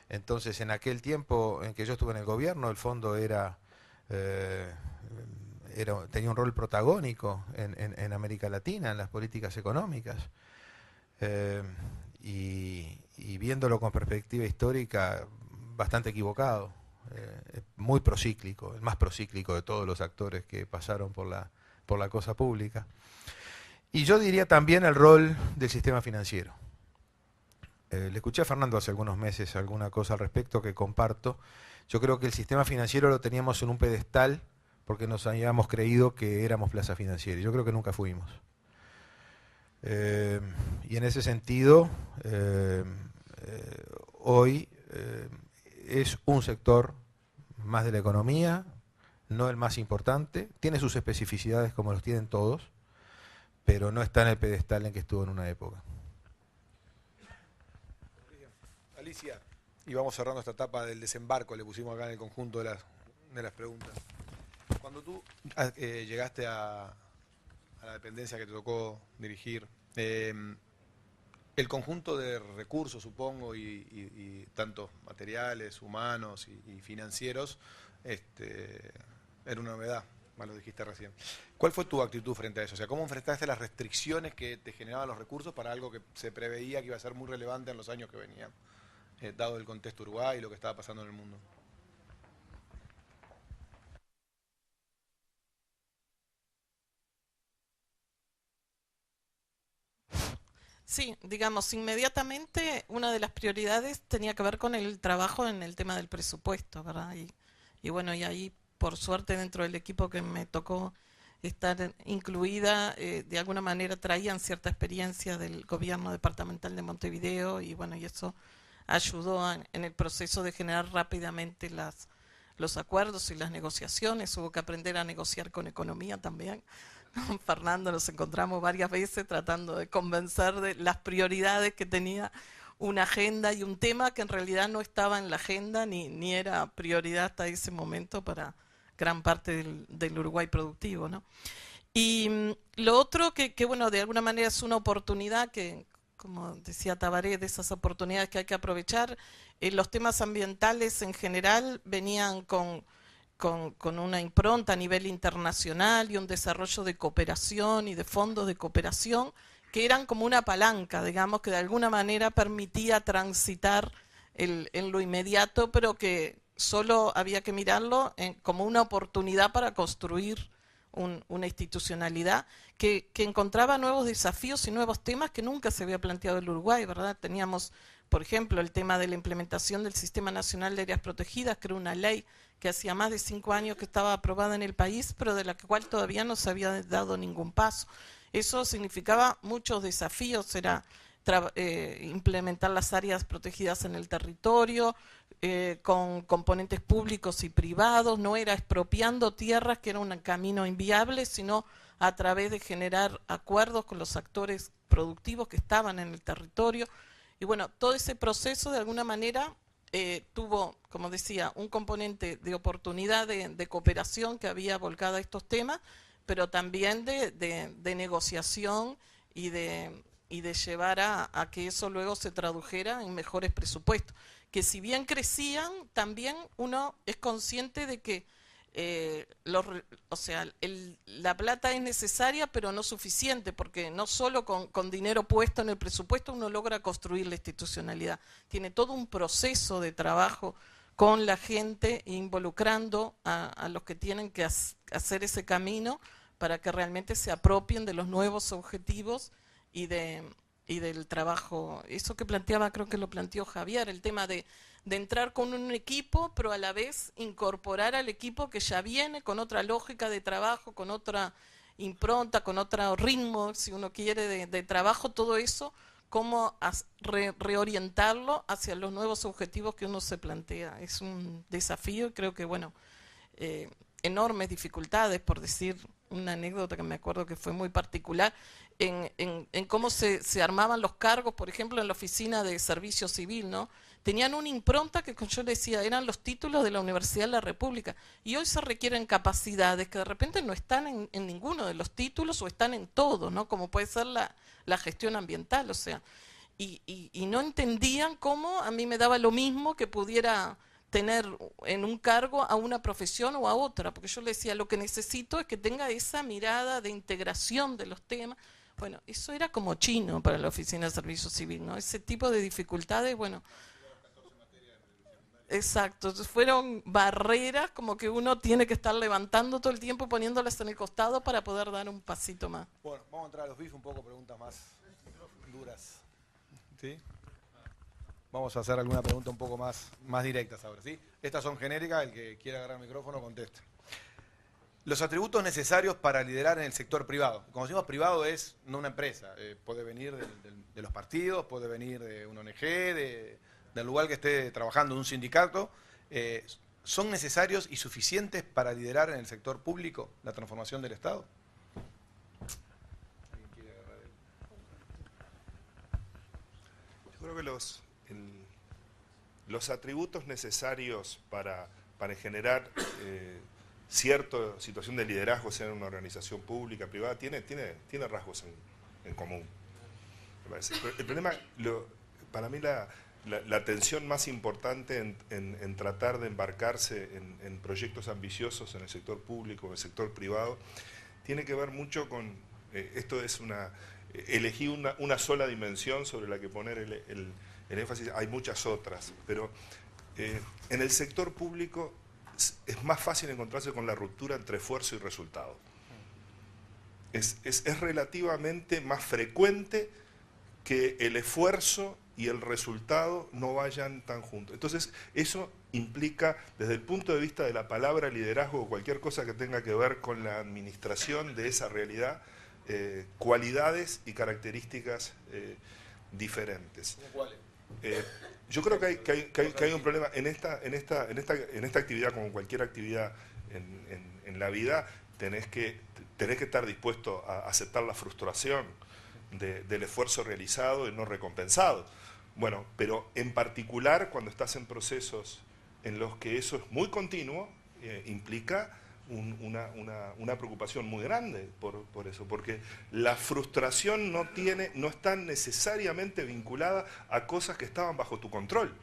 Entonces, en aquel tiempo en que yo estuve en el gobierno, el fondo tenía un rol protagónico en América Latina, en las políticas económicas. Y viéndolo con perspectiva histórica, bastante equivocado, muy procíclico, el más procíclico de todos los actores que pasaron por la cosa pública. Y yo diría también el rol del sistema financiero. Le escuché a Fernando hace algunos meses alguna cosa al respecto que comparto. Yo creo que el sistema financiero lo teníamos en un pedestal porque nos habíamos creído que éramos plaza financiera. Yo creo que nunca fuimos. Y en ese sentido, hoy es un sector más de la economía, no el más importante, tiene sus especificidades como los tienen todos, pero no está en el pedestal en que estuvo en una época. Alicia, y vamos cerrando esta etapa del desembarco, le pusimos acá en el conjunto de las preguntas. Cuando tú llegaste a la dependencia que te tocó dirigir, el conjunto de recursos, supongo, y tanto materiales, humanos y financieros, era una novedad, más lo dijiste recién. ¿Cuál fue tu actitud frente a eso? O sea, ¿cómo enfrentaste las restricciones que te generaban los recursos para algo que se preveía que iba a ser muy relevante en los años que venían, dado el contexto Uruguay y lo que estaba pasando en el mundo? Sí, digamos, inmediatamente una de las prioridades tenía que ver con el trabajo en el tema del presupuesto, ¿verdad? Y bueno, y ahí, por suerte, dentro del equipo que me tocó estar incluida, de alguna manera traían cierta experiencia del gobierno departamental de Montevideo y bueno, y eso ayudó en el proceso de generar rápidamente los acuerdos y las negociaciones. Hubo que aprender a negociar con economía también. Con Fernando nos encontramos varias veces tratando de convencer de las prioridades que tenía una agenda y un tema que en realidad no estaba en la agenda ni era prioridad hasta ese momento para gran parte del Uruguay productivo, ¿no? Y lo otro que bueno, de alguna manera es una oportunidad que, como decía Tabaré, de esas oportunidades que hay que aprovechar. Los temas ambientales en general venían con una impronta a nivel internacional y un desarrollo de cooperación y de fondos de cooperación que eran como una palanca, digamos, que de alguna manera permitía transitar en lo inmediato, pero que solo había que mirarlo como una oportunidad para construir una institucionalidad que encontraba nuevos desafíos y nuevos temas que nunca se había planteado el Uruguay, ¿verdad? Teníamos, por ejemplo, el tema de la implementación del Sistema Nacional de Áreas Protegidas, que era una ley que hacía más de 5 años que estaba aprobada en el país, pero de la cual todavía no se había dado ningún paso. Eso significaba muchos desafíos, era implementar las áreas protegidas en el territorio, con componentes públicos y privados, no era expropiando tierras, que era un camino inviable, sino a través de generar acuerdos con los actores productivos que estaban en el territorio. Y bueno, todo ese proceso de alguna manera tuvo, como decía, un componente de oportunidad de cooperación que había volcado a estos temas, pero también de negociación y de llevar a que eso luego se tradujera en mejores presupuestos. Que si bien crecían, también uno es consciente de que la plata es necesaria, pero no suficiente, porque no solo con dinero puesto en el presupuesto uno logra construir la institucionalidad. Tiene todo un proceso de trabajo con la gente, involucrando a los que tienen que hacer ese camino para que realmente se apropien de los nuevos objetivos y de y del trabajo. Eso que planteaba, creo que lo planteó Javier, el tema de entrar con un equipo, pero a la vez incorporar al equipo que ya viene con otra lógica de trabajo, con otra impronta, con otro ritmo, si uno quiere, de trabajo, todo eso, cómo reorientarlo hacia los nuevos objetivos que uno se plantea. Es un desafío y creo que, bueno, enormes dificultades, por decir una anécdota que me acuerdo que fue muy particular, en cómo se armaban los cargos, por ejemplo, en la oficina de servicio civil, ¿no? Tenían una impronta que yo le decía, eran los títulos de la Universidad de la República, y hoy se requieren capacidades que de repente no están en ninguno de los títulos o están en todo, ¿no? Como puede ser la gestión ambiental, o sea, y no entendían cómo a mí me daba lo mismo que pudiera tener en un cargo a una profesión o a otra, porque yo le decía, lo que necesito es que tenga esa mirada de integración de los temas. Bueno, eso era como chino para la Oficina de Servicio Civil, ¿no? Ese tipo de dificultades, bueno. Exacto, fueron barreras como que uno tiene que estar levantando todo el tiempo, poniéndolas en el costado para poder dar un pasito más. Bueno, vamos a entrar a los BIF un poco, preguntas más duras. ¿Sí? Vamos a hacer alguna pregunta un poco más directas ahora, ¿sí? Estas son genéricas, el que quiera agarrar el micrófono conteste. Los atributos necesarios para liderar en el sector privado. Como decimos, privado es no una empresa, puede venir de los partidos, puede venir de una ONG, del lugar que esté trabajando, un sindicato. ¿Son necesarios y suficientes para liderar en el sector público la transformación del Estado? ¿Alguien quiere agarrar Yo creo que los atributos necesarios para generar cierta situación de liderazgo, sea en una organización pública, privada, tiene rasgos en común. Me parece. El problema, para mí la tensión más importante en tratar de embarcarse en proyectos ambiciosos en el sector público, en el sector privado, tiene que ver mucho con, esto es elegí una sola dimensión sobre la que poner el énfasis, hay muchas otras, pero en el sector público es más fácil encontrarse con la ruptura entre esfuerzo y resultado. Es relativamente más frecuente que el esfuerzo y el resultado no vayan tan juntos. Entonces, eso implica, desde el punto de vista de la palabra liderazgo o cualquier cosa que tenga que ver con la administración de esa realidad, cualidades y características diferentes. ¿Cuáles? Yo creo que hay un problema en esta actividad, como cualquier actividad en la vida, tenés que estar dispuesto a aceptar la frustración del esfuerzo realizado y no recompensado. Bueno, pero en particular cuando estás en procesos en los que eso es muy continuo, implica una preocupación muy grande por eso, porque la frustración no está necesariamente vinculada a cosas que estaban bajo tu control,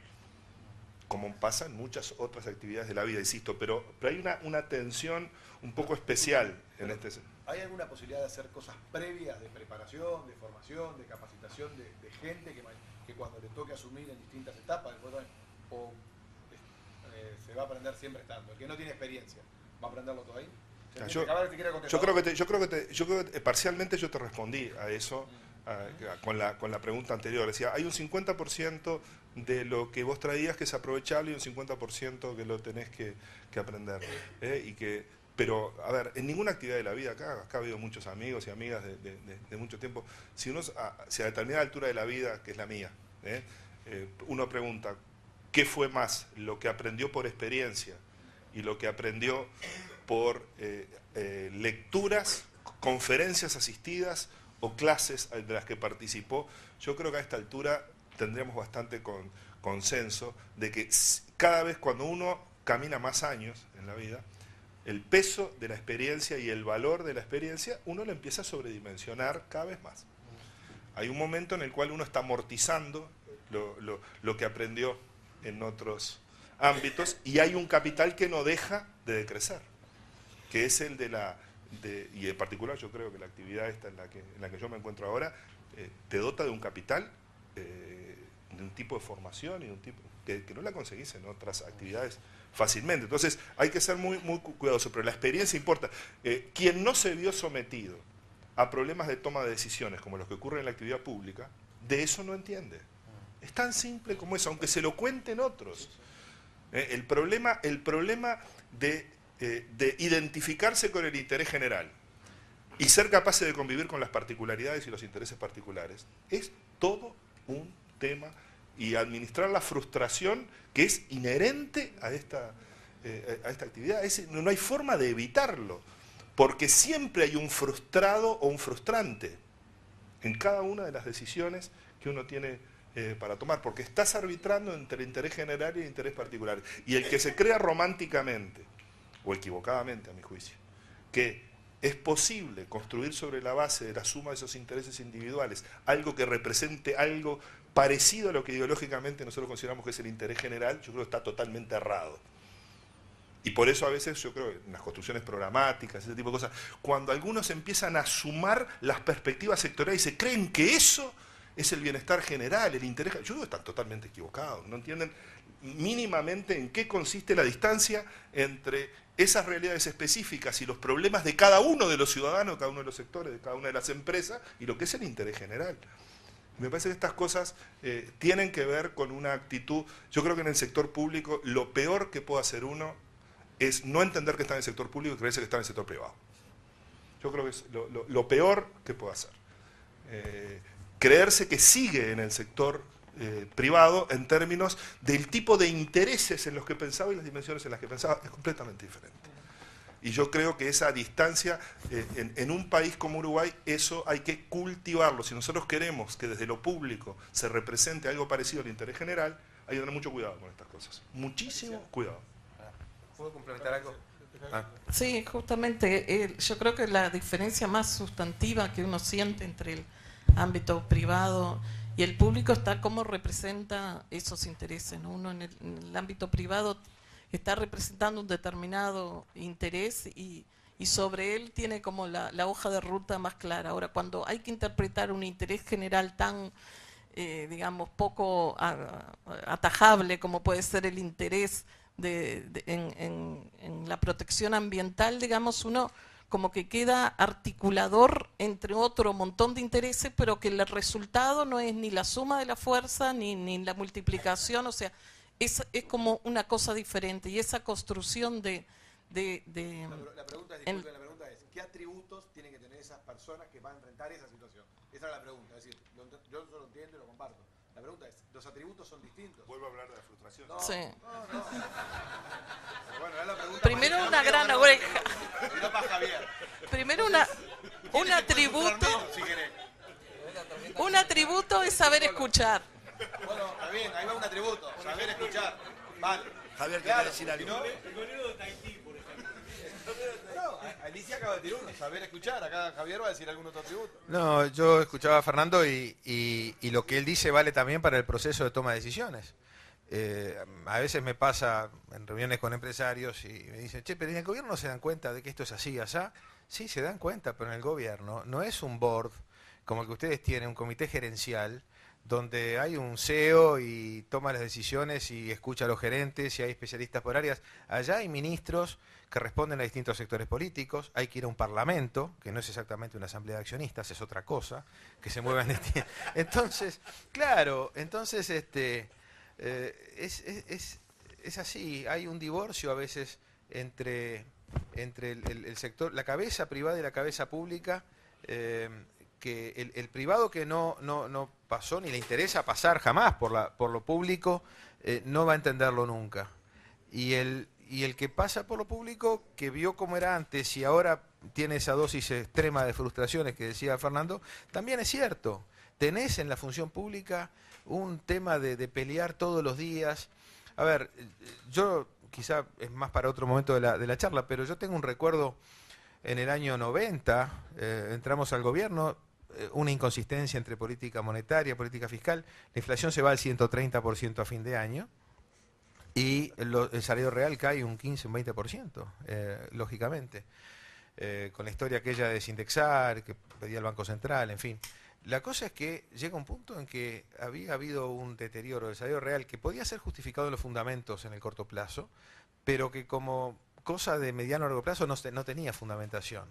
como pasa en muchas otras actividades de la vida, insisto, pero hay una tensión un poco especial en este sentido. ¿Hay alguna posibilidad de hacer cosas previas de preparación, de formación, de capacitación de gente que cuando le toque asumir en distintas etapas, o se va a aprender siempre estando? El que no tiene experiencia, ¿va a aprenderlo todo ahí? Yo creo que parcialmente yo te respondí a eso con la pregunta anterior. Decía, hay un 50% de lo que vos traías que es aprovechable y un 50% que lo tenés que aprender. Pero, a ver, en ninguna actividad de la vida, acá ha habido muchos amigos y amigas de mucho tiempo, si a determinada altura de la vida, que es la mía, uno pregunta, ¿qué fue más? ¿Lo que aprendió por experiencia y lo que aprendió por lecturas, conferencias asistidas o clases de las que participó? Yo creo que a esta altura tendríamos bastante consenso de que cada vez cuando uno camina más años en la vida, el peso de la experiencia y el valor de la experiencia, uno lo empieza a sobredimensionar cada vez más. Hay un momento en el cual uno está amortizando lo que aprendió en otros ámbitos y hay un capital que no deja de decrecer, que es el y en particular yo creo que la actividad esta en la que yo me encuentro ahora te dota de un capital, de un tipo de formación y de un tipo que no la conseguís en otras actividades fácilmente. Entonces hay que ser muy, muy cuidadoso, pero la experiencia importa. Quien no se vio sometido a problemas de toma de decisiones como los que ocurren en la actividad pública, de eso no entiende. Es tan simple como eso, aunque se lo cuenten otros. El problema de identificarse con el interés general y ser capaces de convivir con las particularidades y los intereses particulares es todo un tema, y administrar la frustración que es inherente a esta actividad. No hay forma de evitarlo, porque siempre hay un frustrado o un frustrante en cada una de las decisiones que uno tiene para tomar, porque estás arbitrando entre el interés general y el interés particular. Y el que se crea románticamente, o equivocadamente a mi juicio, que es posible construir sobre la base de la suma de esos intereses individuales algo que represente algo parecido a lo que ideológicamente nosotros consideramos que es el interés general, yo creo que está totalmente errado. Y por eso a veces yo creo que en las construcciones programáticas, ese tipo de cosas, cuando algunos empiezan a sumar las perspectivas sectoriales y se creen que eso es el bienestar general, el interés, yo creo que están totalmente equivocados, no entienden mínimamente en qué consiste la distancia entre esas realidades específicas y los problemas de cada uno de los ciudadanos, de cada uno de los sectores, de cada una de las empresas, y lo que es el interés general. Me parece que estas cosas tienen que ver con una actitud. Yo creo que en el sector público lo peor que puede hacer uno es no entender que está en el sector público y creerse que está en el sector privado. Yo creo que es lo peor que puede hacer. Creerse que sigue en el sector privado en términos del tipo de intereses en los que pensaba y las dimensiones en las que pensaba es completamente diferente. Y yo creo que esa distancia, en un país como Uruguay, eso hay que cultivarlo. Si nosotros queremos que desde lo público se represente algo parecido al interés general, hay que tener mucho cuidado con estas cosas. Muchísimo cuidado. ¿Puedo complementar algo? Sí, justamente, yo creo que la diferencia más sustantiva que uno siente entre el ámbito privado y el público está cómo representa esos intereses, ¿no? Uno en el ámbito privado está representando un determinado interés y sobre él tiene como la hoja de ruta más clara. Ahora, cuando hay que interpretar un interés general tan, digamos, poco atajable como puede ser el interés en la protección ambiental, digamos, uno como que queda articulador entre otro montón de intereses, pero que el resultado no es ni la suma de la fuerza ni la multiplicación, o sea, es como una cosa diferente. Y esa construcción La pregunta es, ¿qué atributos tienen que tener esas personas que van a enfrentar esa situación? Esa es la pregunta, es decir, yo eso lo entiendo y lo comparto. La pregunta es, ¿los atributos son distintos? Vuelvo a hablar de la frustración. Sí. No. Bueno, es la pregunta. Primero una gran oreja. Mirá para Javier. Primero un atributo. Si querés. Un atributo es saber escuchar. Bueno, está bien, ahí va un atributo, saber escuchar. Vale. Javier, Claro, quiere decir algo. si no, no, Alicia acaba de decir uno, saber escuchar. Acá Javier va a decir algún otro atributo. No, yo escuchaba a Fernando y lo que él dice vale también para el proceso de toma de decisiones. A veces me pasa en reuniones con empresarios y me dicen, che, pero en el gobierno no se dan cuenta de que esto es así, asá. Sí, se dan cuenta, pero en el gobierno no es un board como el que ustedes tienen, un comité gerencial, donde hay un CEO y toma las decisiones y escucha a los gerentes y hay especialistas por áreas. Allá hay ministros que responden a distintos sectores políticos, hay que ir a un parlamento, que no es exactamente una asamblea de accionistas, es otra cosa, que se muevan. Entonces, claro, entonces es así, hay un divorcio a veces entre el sector, la cabeza privada y la cabeza pública, que el privado que no pasó ni le interesa pasar jamás por lo público, no va a entenderlo nunca. Y el que pasa por lo público, que vio cómo era antes y ahora tiene esa dosis extrema de frustraciones que decía Fernando, también es cierto. Tenés en la función pública un tema de pelear todos los días. A ver, yo quizá es más para otro momento de la charla, pero yo tengo un recuerdo en el año 90, entramos al gobierno, una inconsistencia entre política monetaria, política fiscal, la inflación se va al 130% a fin de año y el salario real cae un 15, un 20%, lógicamente, con la historia aquella de desindexar, que pedía el Banco Central, en fin. La cosa es que llega un punto en que había habido un deterioro del salario real que podía ser justificado en los fundamentos en el corto plazo, pero que como cosa de mediano a largo plazo no tenía fundamentación.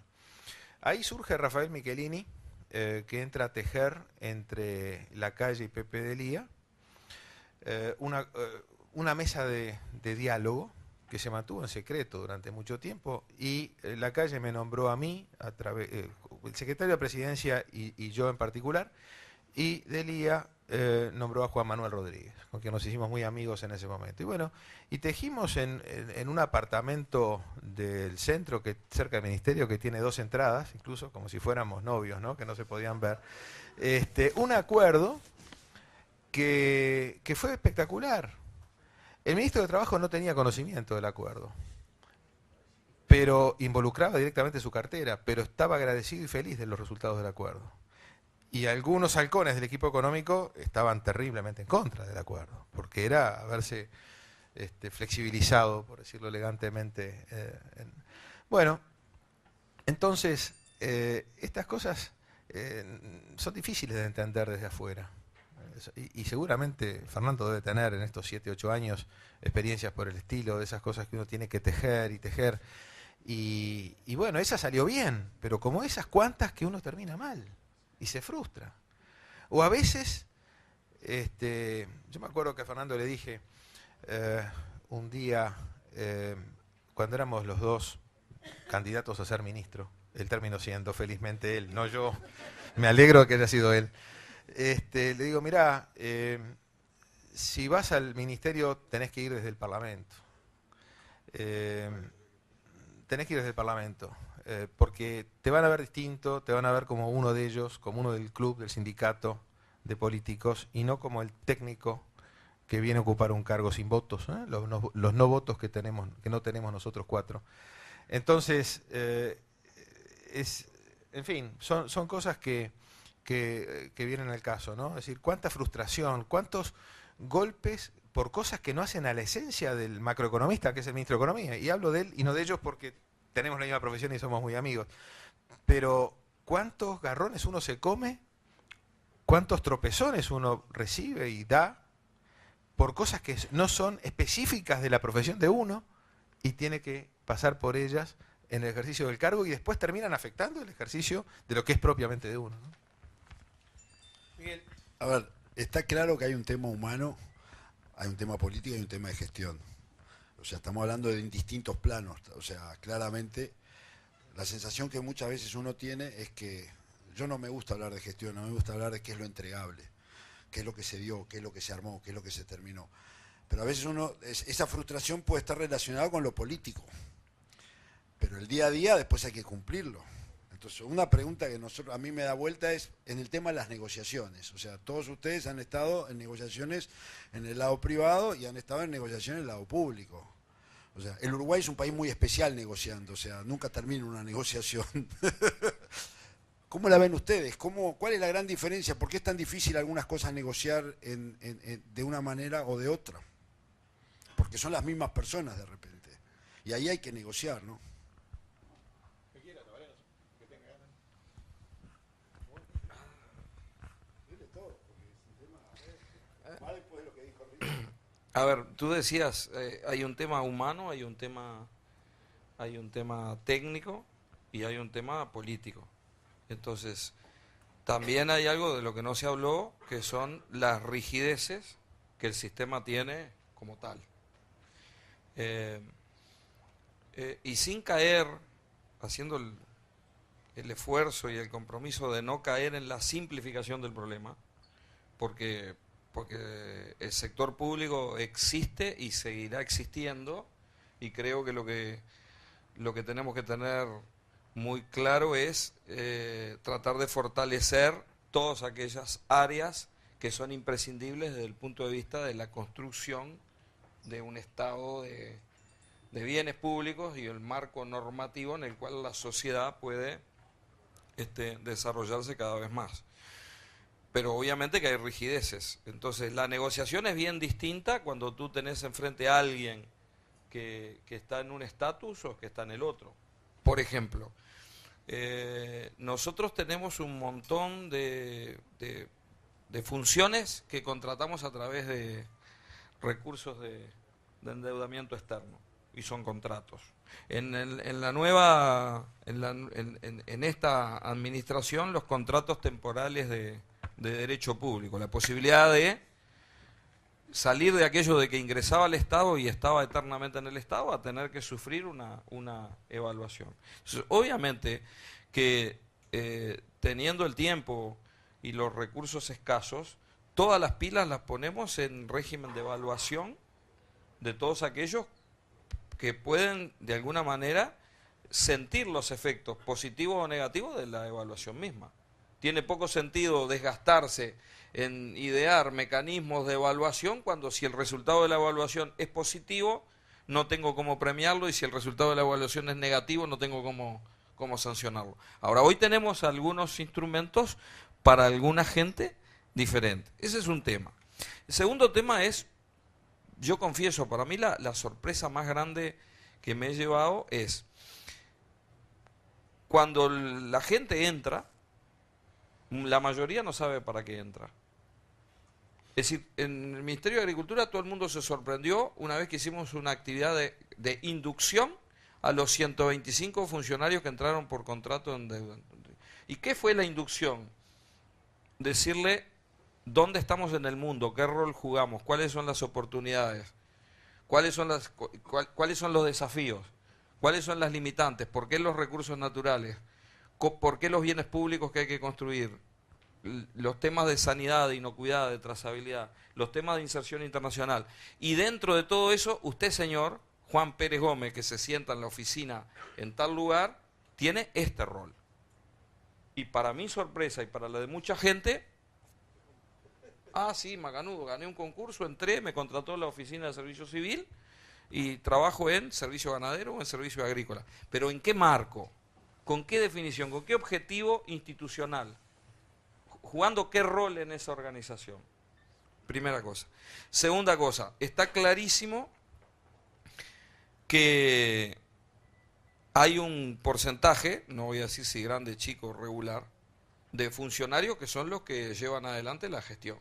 Ahí surge Rafael Michelini que entra a tejer entre La Calle y Pepe Delía una mesa de diálogo que se mantuvo en secreto durante mucho tiempo, y La Calle me nombró a mí, el secretario de Presidencia y yo en particular, y Delía nombró a Juan Manuel Rodríguez, con quien nos hicimos muy amigos en ese momento. Y bueno, y tejimos en un apartamento del centro, cerca del ministerio, que tiene 2 entradas, incluso como si fuéramos novios, ¿no? Que no se podían ver, un acuerdo que fue espectacular. El ministro de Trabajo no tenía conocimiento del acuerdo, pero involucraba directamente su cartera, pero estaba agradecido y feliz de los resultados del acuerdo. Y algunos halcones del equipo económico estaban terriblemente en contra del acuerdo, porque era haberse flexibilizado, por decirlo elegantemente. Bueno, entonces, estas cosas son difíciles de entender desde afuera. Y seguramente Fernando debe tener en estos 7, 8 años experiencias por el estilo, de esas cosas que uno tiene que tejer y tejer. Y bueno, esa salió bien, pero como esas cuantas que uno termina mal y se frustra. O a veces, yo me acuerdo que a Fernando le dije un día, cuando éramos los dos candidatos a ser ministro, él terminó siendo felizmente él, no yo, me alegro de que haya sido él. Le digo, mirá, si vas al ministerio tenés que ir desde el Parlamento. Tenés que ir desde el Parlamento, porque te van a ver distinto, te van a ver como uno de ellos, como uno del club, del sindicato de políticos, y no como el técnico que viene a ocupar un cargo sin votos, los no votos que no tenemos nosotros 4. Entonces, en fin, son cosas que vienen al caso, ¿no? Es decir, cuánta frustración, cuántos golpes por cosas que no hacen a la esencia del macroeconomista, que es el ministro de Economía. Y hablo de él y no de ellos porque tenemos la misma profesión y somos muy amigos. Pero cuántos garrones uno se come, cuántos tropezones uno recibe y da por cosas que no son específicas de la profesión de uno y tiene que pasar por ellas en el ejercicio del cargo y después terminan afectando el ejercicio de lo que es propiamente de uno, ¿no? Miguel. A ver, está claro que hay un tema humano, hay un tema político y hay un tema de gestión. O sea, estamos hablando de distintos planos. O sea, claramente la sensación que muchas veces uno tiene es que yo no me gusta hablar de gestión, no me gusta hablar de qué es lo entregable, qué es lo que se dio, qué es lo que se armó, qué es lo que se terminó. Pero a veces esa frustración puede estar relacionada con lo político. Pero el día a día después hay que cumplirlo. Entonces, una pregunta que a mí me da vuelta es en el tema de las negociaciones. O sea, todos ustedes han estado en negociaciones en el lado privado y han estado en negociaciones en el lado público. O sea, el Uruguay es un país muy especial negociando, o sea, nunca termina una negociación. ¿Cómo la ven ustedes? ¿Cuál es la gran diferencia? ¿Por qué es tan difícil algunas cosas negociar de una manera o de otra? Porque son las mismas personas de repente. Y ahí hay que negociar, ¿no? A ver, tú decías, hay un tema humano, hay un tema técnico y hay un tema político. Entonces, también hay algo de lo que no se habló, que son las rigideces que el sistema tiene como tal. Y sin caer, haciendo el esfuerzo y el compromiso de no caer en la simplificación del problema, porque el sector público existe y seguirá existiendo, y creo que lo que tenemos que tener muy claro es tratar de fortalecer todas aquellas áreas que son imprescindibles desde el punto de vista de la construcción de un estado de bienes públicos y el marco normativo en el cual la sociedad puede desarrollarse cada vez más. Pero obviamente que hay rigideces. Entonces la negociación es bien distinta cuando tú tenés enfrente a alguien que está en un estatus o que está en el otro. Por ejemplo, nosotros tenemos un montón de funciones que contratamos a través de recursos de endeudamiento externo. y son contratos. En esta administración, los contratos temporales de derecho público, la posibilidad de salir de aquello de que ingresaba al Estado y estaba eternamente en el Estado a tener que sufrir una evaluación. Entonces, obviamente que teniendo el tiempo y los recursos escasos, todas las pilas las ponemos en régimen de evaluación de todos aquellos que pueden de alguna manera sentir los efectos positivos o negativos de la evaluación misma. Tiene poco sentido desgastarse en idear mecanismos de evaluación cuando si el resultado de la evaluación es positivo, no tengo cómo premiarlo, y si el resultado de la evaluación es negativo, no tengo cómo sancionarlo. Ahora, hoy tenemos algunos instrumentos para alguna gente diferente. Ese es un tema. El segundo tema es, yo confieso, para mí la sorpresa más grande que me he llevado es cuando la gente entra, la mayoría no sabe para qué entra. Es decir, en el Ministerio de Agricultura todo el mundo se sorprendió una vez que hicimos una actividad de inducción a los 125 funcionarios que entraron por contrato en deuda. ¿Y qué fue la inducción? Decirle dónde estamos en el mundo, qué rol jugamos, cuáles son las oportunidades, cuáles son los desafíos, cuáles son las limitantes, por qué los recursos naturales, por qué los bienes públicos que hay que construir, los temas de sanidad, de inocuidad, de trazabilidad, los temas de inserción internacional. Y dentro de todo eso, usted, señor Juan Pérez Gómez, que se sienta en la oficina en tal lugar, tiene este rol. Y para mi sorpresa y para la de mucha gente, sí, macanudo, gané un concurso, entré, me contrató la oficina de servicio civil y trabajo en servicio ganadero o en servicio agrícola. Pero ¿en qué marco? ¿Con qué definición? ¿Con qué objetivo institucional? ¿Jugando qué rol en esa organización? Primera cosa. Segunda cosa, está clarísimo que hay un porcentaje, no voy a decir si grande, chico, regular, de funcionarios que son los que llevan adelante la gestión.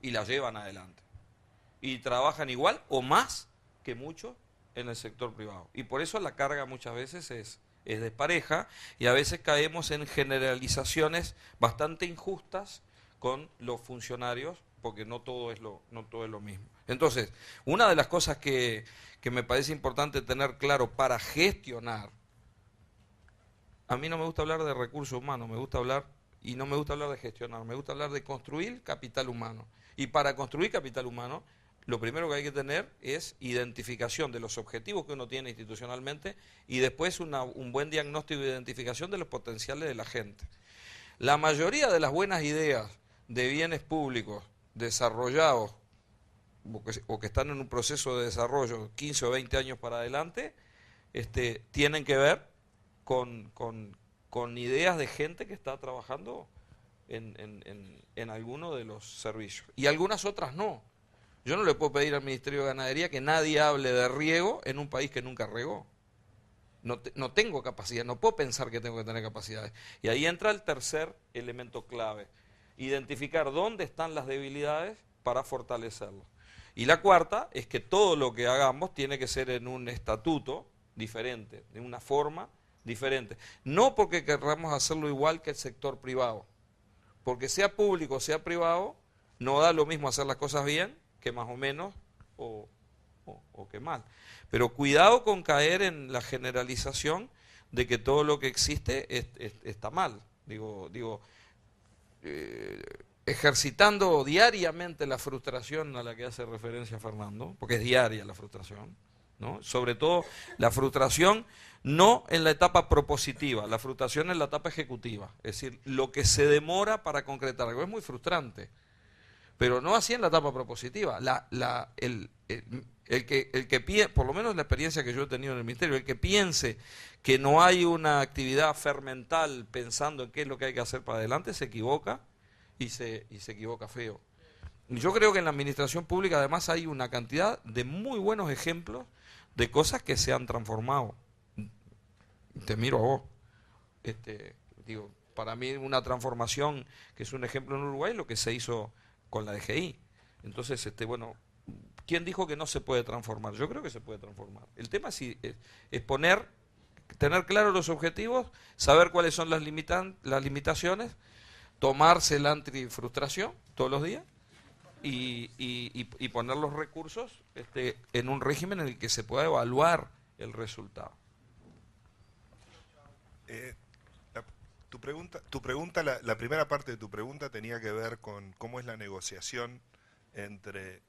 Y la llevan adelante. Y trabajan igual o más que muchos en el sector privado. Y por eso la carga muchas veces es despareja, y a veces caemos en generalizaciones bastante injustas con los funcionarios, porque no todo es lo mismo. Entonces, una de las cosas que me parece importante tener claro para gestionar, a mí no me gusta hablar de recursos humanos, me gusta hablar, y no me gusta hablar de gestionar, me gusta hablar de construir capital humano. Y para construir capital humano, lo primero que hay que tener es identificación de los objetivos que uno tiene institucionalmente y después un buen diagnóstico e identificación de los potenciales de la gente. La mayoría de las buenas ideas de bienes públicos desarrollados o que están en un proceso de desarrollo 15 o 20 años para adelante, tienen que ver con ideas de gente que está trabajando en alguno de los servicios. Y algunas otras no. Yo no le puedo pedir al Ministerio de Ganadería que nadie hable de riego en un país que nunca regó. No tengo capacidad, no puedo pensar que tengo que tener capacidades. Y ahí entra el tercer elemento clave, identificar dónde están las debilidades para fortalecerlas. Y la cuarta es que todo lo que hagamos tiene que ser en un estatuto diferente, de una forma diferente. No porque querramos hacerlo igual que el sector privado, porque sea público o sea privado, no da lo mismo hacer las cosas bien que más o menos o que mal. Pero cuidado con caer en la generalización de que todo lo que existe está mal. Ejercitando diariamente la frustración a la que hace referencia Fernando, porque es diaria la frustración, ¿no? Sobre todo la frustración no en la etapa propositiva, la frustración en la etapa ejecutiva, es decir, lo que se demora para concretar algo es muy frustrante. Pero no así en la etapa propositiva. El que por lo menos la experiencia que yo he tenido en el Ministerio, el que piense que no hay una actividad fermental pensando en qué es lo que hay que hacer para adelante, se equivoca y se equivoca feo. Y yo creo que en la administración pública además hay una cantidad de muy buenos ejemplos de cosas que se han transformado. Te miro a vos. Para mí una transformación que es un ejemplo en Uruguay, lo que se hizo con la DGI. Entonces, ¿quién dijo que no se puede transformar? Yo creo que se puede transformar. El tema es tener claros los objetivos, saber cuáles son las limitaciones, tomarse la antifrustración todos los días y poner los recursos en un régimen en el que se pueda evaluar el resultado. La primera parte de tu pregunta tenía que ver con cómo es la negociación entre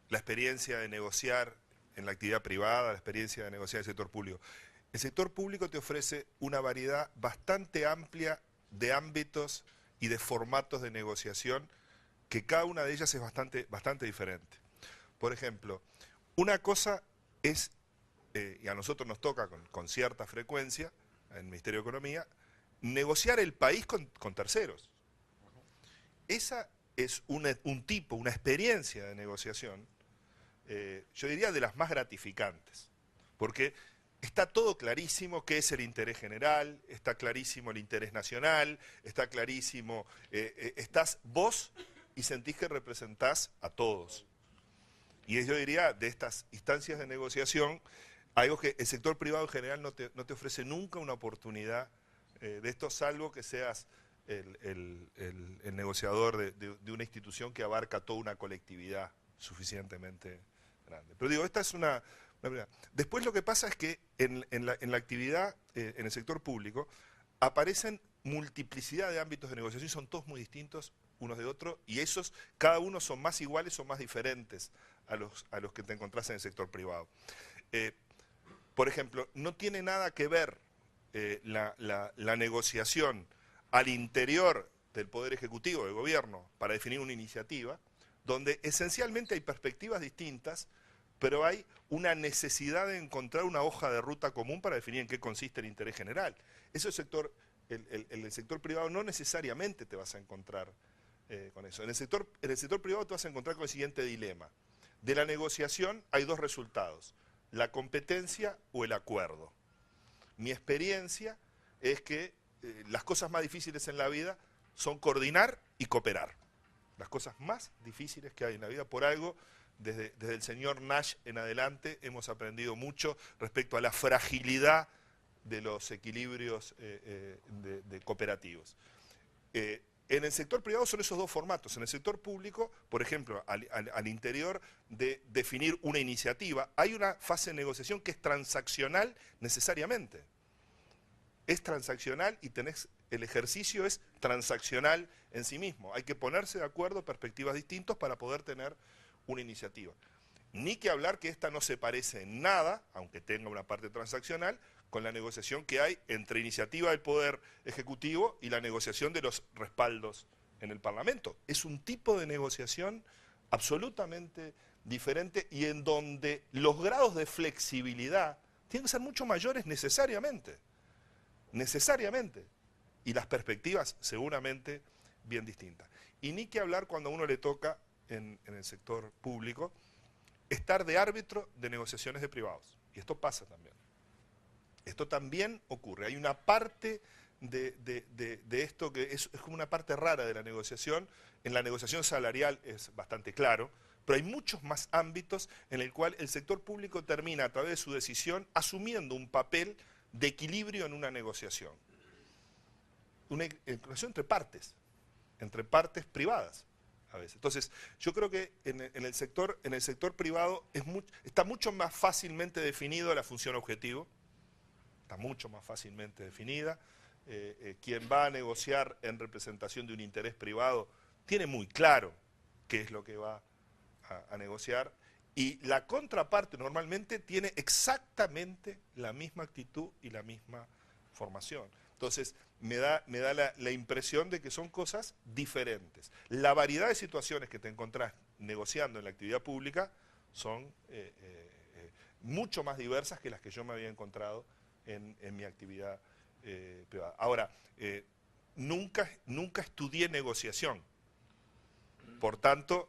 la experiencia de negociar en la actividad privada, la experiencia de negociar en el sector público. El sector público te ofrece una variedad bastante amplia de ámbitos y de formatos de negociación, que cada una de ellas es bastante diferente. Por ejemplo, una cosa es, y a nosotros nos toca con cierta frecuencia, en el Ministerio de Economía, negociar el país con terceros. Esa es una experiencia de negociación, yo diría de las más gratificantes, porque está todo clarísimo qué es el interés general, está clarísimo el interés nacional, está clarísimo, estás vos y sentís que representás a todos. Y yo diría, de estas instancias de negociación, algo que el sector privado en general no te ofrece nunca una oportunidad de esto, salvo que seas el negociador de una institución que abarca toda una colectividad suficientemente grande. Pero digo, esta es una primera. Después lo que pasa es que en la actividad, en el sector público, aparecen multiplicidad de ámbitos de negociación, son todos muy distintos unos de otros, y esos, cada uno son más iguales o más diferentes a los que te encontrás en el sector privado. Por ejemplo, no tiene nada que ver la negociación al interior del Poder Ejecutivo, del Gobierno, para definir una iniciativa, donde esencialmente hay perspectivas distintas, pero hay una necesidad de encontrar una hoja de ruta común para definir en qué consiste el interés general. Eso el sector privado no necesariamente te vas a encontrar con eso. En el sector privado te vas a encontrar con el siguiente dilema. De la negociación hay dos resultados: la competencia o el acuerdo. Mi experiencia es que las cosas más difíciles en la vida son coordinar y cooperar. Las cosas más difíciles que hay en la vida, por algo, desde el señor Nash en adelante hemos aprendido mucho respecto a la fragilidad de los equilibrios de cooperativos. En el sector privado son esos dos formatos. En el sector público, por ejemplo, al interior de definir una iniciativa, hay una fase de negociación que es transaccional necesariamente. Es transaccional y el ejercicio es transaccional en sí mismo. Hay que ponerse de acuerdo, perspectivas distintas para poder tener una iniciativa. Ni que hablar que esta no se parece en nada, aunque tenga una parte transaccional, con la negociación que hay entre iniciativa del Poder Ejecutivo y la negociación de los respaldos en el Parlamento. Es un tipo de negociación absolutamente diferente y en donde los grados de flexibilidad tienen que ser mucho mayores necesariamente. Y las perspectivas seguramente bien distintas. Y ni que hablar cuando a uno le toca en el sector público estar de árbitro de negociaciones de privados. Y esto pasa también. Esto también ocurre. Hay una parte de esto que es como una parte rara de la negociación. En la negociación salarial es bastante claro, pero hay muchos más ámbitos en el cual el sector público termina a través de su decisión asumiendo un papel de equilibrio en una negociación. Una negociación entre partes privadas a veces. Entonces, yo creo que en el sector privado está mucho más fácilmente definido la función objetivo, está mucho más fácilmente definida. Quien va a negociar en representación de un interés privado tiene muy claro qué es lo que va a negociar. Y la contraparte normalmente tiene exactamente la misma actitud y la misma formación. Entonces, me da la impresión de que son cosas diferentes. La variedad de situaciones que te encontrás negociando en la actividad pública son mucho más diversas que las que yo me había encontrado en mi actividad privada. Ahora, nunca estudié negociación. Por tanto,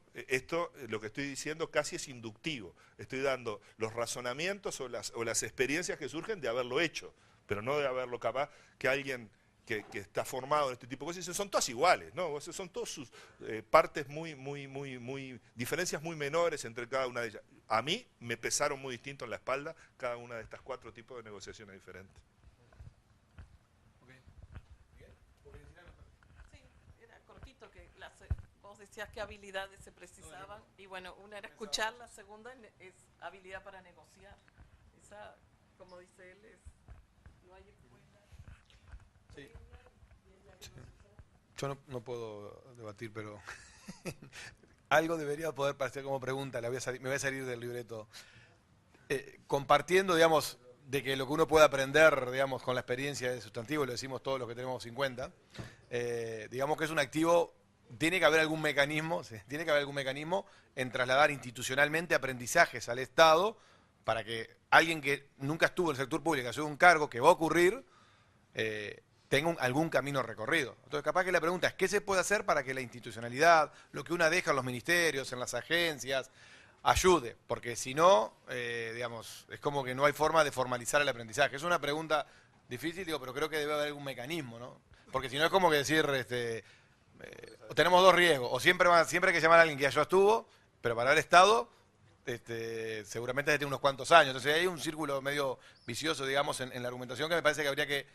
lo que estoy diciendo casi es inductivo. Estoy dando los razonamientos o las experiencias que surgen de haberlo hecho, pero no de haberlo capaz que alguien que está formado en este tipo de cosas, y dicen, son todas iguales, ¿no? Son todas sus partes diferencias muy menores entre cada una de ellas. A mí me pesaron muy distinto en la espalda cada una de estas 4 tipos de negociaciones diferentes. Sí, era cortito que vos decías qué habilidades se precisaban y bueno, una era escuchar, la segunda es habilidad para negociar. Esa, como dice él, no hay escuela. Sí. Yo no puedo debatir, pero algo debería poder parecer como pregunta, me voy a salir del libreto. Compartiendo, digamos, de que lo que uno puede aprender, digamos, con la experiencia de sustantivo, lo decimos todos los que tenemos 50, digamos que es un activo, tiene que haber algún mecanismo, ¿sí? Tiene que haber algún mecanismo en trasladar institucionalmente aprendizajes al Estado para que alguien que nunca estuvo en el sector público, asume un cargo que va a ocurrir, tenga algún camino recorrido. Entonces, capaz que la pregunta es, ¿qué se puede hacer para que la institucionalidad, lo que uno deja en los ministerios, en las agencias, ayude? Porque si no, digamos, es como que no hay forma de formalizar el aprendizaje. Es una pregunta difícil, digo, pero creo que debe haber algún mecanismo, ¿no? Porque si no es como que decir, tenemos 2 riesgos, o siempre hay que llamar a alguien que ya estuvo, pero para haber estado, seguramente desde unos cuantos años. Entonces hay un círculo medio vicioso, digamos, en la argumentación, que me parece que habría que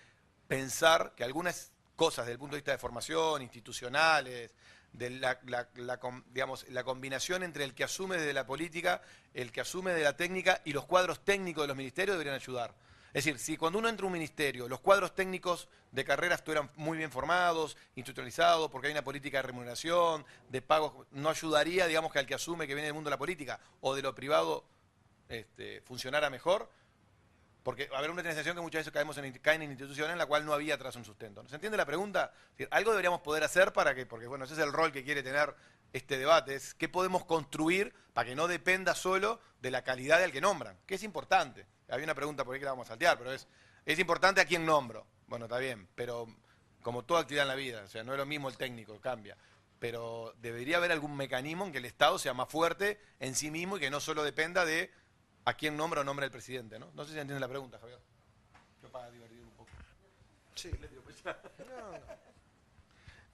pensar que algunas cosas desde el punto de vista de formación, institucionales, de la combinación entre el que asume desde la política, el que asume de la técnica y los cuadros técnicos de los ministerios deberían ayudar. Es decir, si cuando uno entra a un ministerio, los cuadros técnicos de carreras estuvieran muy bien formados, institucionalizados, porque hay una política de remuneración, de pagos, no ayudaría, digamos, que al que asume que viene del mundo de la política o de lo privado funcionara mejor. Porque va a haber una sensación que muchas veces caen en instituciones en la cual no había atrás un sustento. ¿Se entiende la pregunta? Es decir, algo deberíamos poder hacer para que, porque bueno, ese es el rol que quiere tener este debate, es qué podemos construir para que no dependa solo de la calidad del que nombran, que es importante. Había una pregunta por ahí que la vamos a saltear, pero es importante a quién nombro. Bueno, está bien, pero como toda actividad en la vida, o sea, no es lo mismo el técnico, cambia. Pero debería haber algún mecanismo en que el Estado sea más fuerte en sí mismo y que no solo dependa de a quién nombra o nombra el presidente, ¿no? No sé si entiende la pregunta, Javier. Yo para divertir un poco. Sí.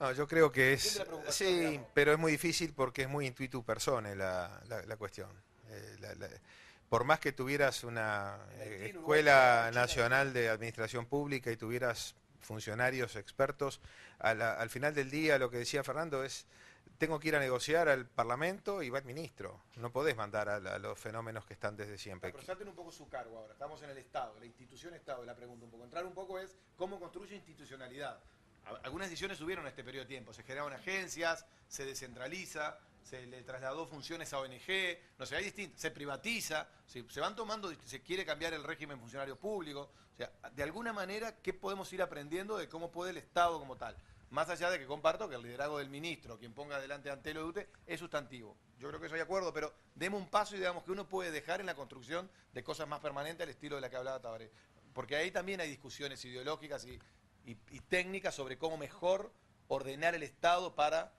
No, yo creo que es... Sí, pero es muy difícil porque es muy intuitu personae la cuestión. Por más que tuvieras una Escuela Nacional de Administración Pública y tuvieras funcionarios expertos, al final del día lo que decía Fernando es... Tengo que ir a negociar al Parlamento y va el ministro. No podés mandar a los fenómenos que están desde siempre. Pero salten un poco su cargo ahora. Estamos en el Estado, la institución Estado, la pregunta un poco. Entrar un poco es cómo construye institucionalidad. Algunas decisiones subieron en este periodo de tiempo. Se generaron agencias, se descentraliza, se le trasladó funciones a ONG, no sé, hay distintas, se privatiza, se van tomando, se quiere cambiar el régimen funcionario público. O sea, de alguna manera, ¿qué podemos ir aprendiendo de cómo puede el Estado como tal? Más allá de que comparto que el liderazgo del ministro, quien ponga adelante ante lo de UTE, es sustantivo. Yo creo que estoy de acuerdo, pero demos un paso y digamos que uno puede dejar en la construcción de cosas más permanentes al estilo de la que hablaba Tabaré. Porque ahí también hay discusiones ideológicas y técnicas sobre cómo mejor ordenar el Estado para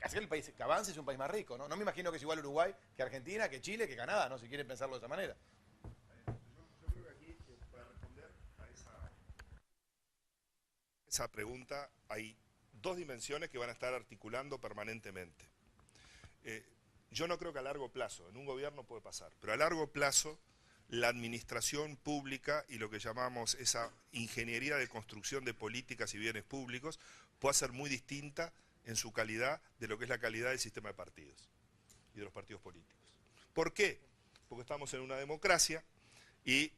hacer el país que avance, es un país más rico, ¿no? No me imagino que es igual Uruguay que Argentina, que Chile, que Canadá, ¿no? Si quieren pensarlo de esa manera. Yo creo que aquí, para responder a esa pregunta, hay 2 dimensiones que van a estar articulando permanentemente. Yo no creo que a largo plazo, en un gobierno puede pasar, pero a largo plazo la administración pública y lo que llamamos esa ingeniería de construcción de políticas y bienes públicos pueda ser muy distinta en su calidad de lo que es la calidad del sistema de partidos y de los partidos políticos. ¿Por qué? Porque estamos en una democracia y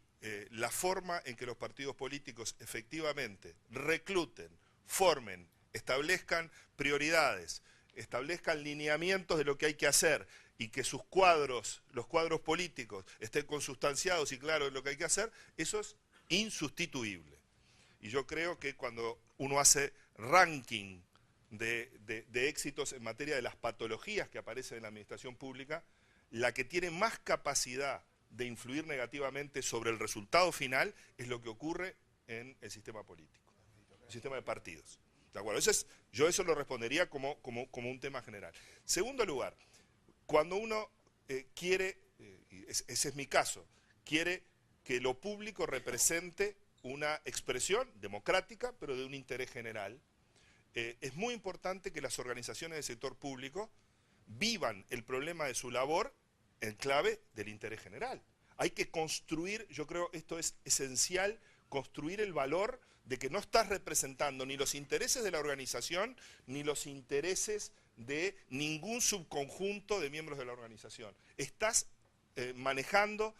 la forma en que los partidos políticos efectivamente recluten, formen, establezcan prioridades, establezcan lineamientos de lo que hay que hacer y que sus cuadros, los cuadros políticos, estén consustanciados y claros en lo que hay que hacer, eso es insustituible. Y yo creo que cuando uno hace ranking de éxitos en materia de las patologías que aparecen en la administración pública, la que tiene más capacidad de influir negativamente sobre el resultado final es lo que ocurre en el sistema político, el sistema de partidos. ¿De acuerdo? Yo eso lo respondería como un tema general. Segundo lugar, cuando uno quiere, ese es mi caso, quiere que lo público represente una expresión democrática, pero de un interés general. Es muy importante que las organizaciones del sector público vivan el problema de su labor en clave del interés general. Hay que construir, yo creo esto es esencial, construir el valor de que no estás representando ni los intereses de la organización, ni los intereses de ningún subconjunto de miembros de la organización. Estás manejando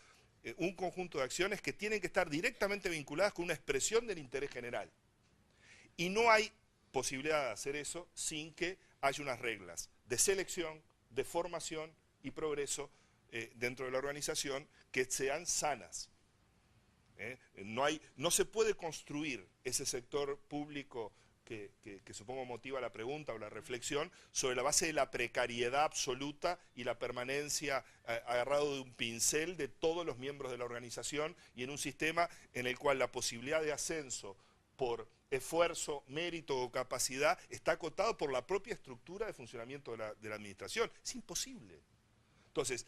un conjunto de acciones que tienen que estar directamente vinculadas con una expresión del interés general. Y no hay posibilidad de hacer eso sin que haya unas reglas de selección, de formación y progreso dentro de la organización que sean sanas. No se puede construir ese sector público que supongo motiva la pregunta o la reflexión sobre la base de la precariedad absoluta y la permanencia agarrado de un pincel de todos los miembros de la organización y en un sistema en el cual la posibilidad de ascenso por esfuerzo, mérito o capacidad está acotado por la propia estructura de funcionamiento de la administración. Es imposible. Entonces,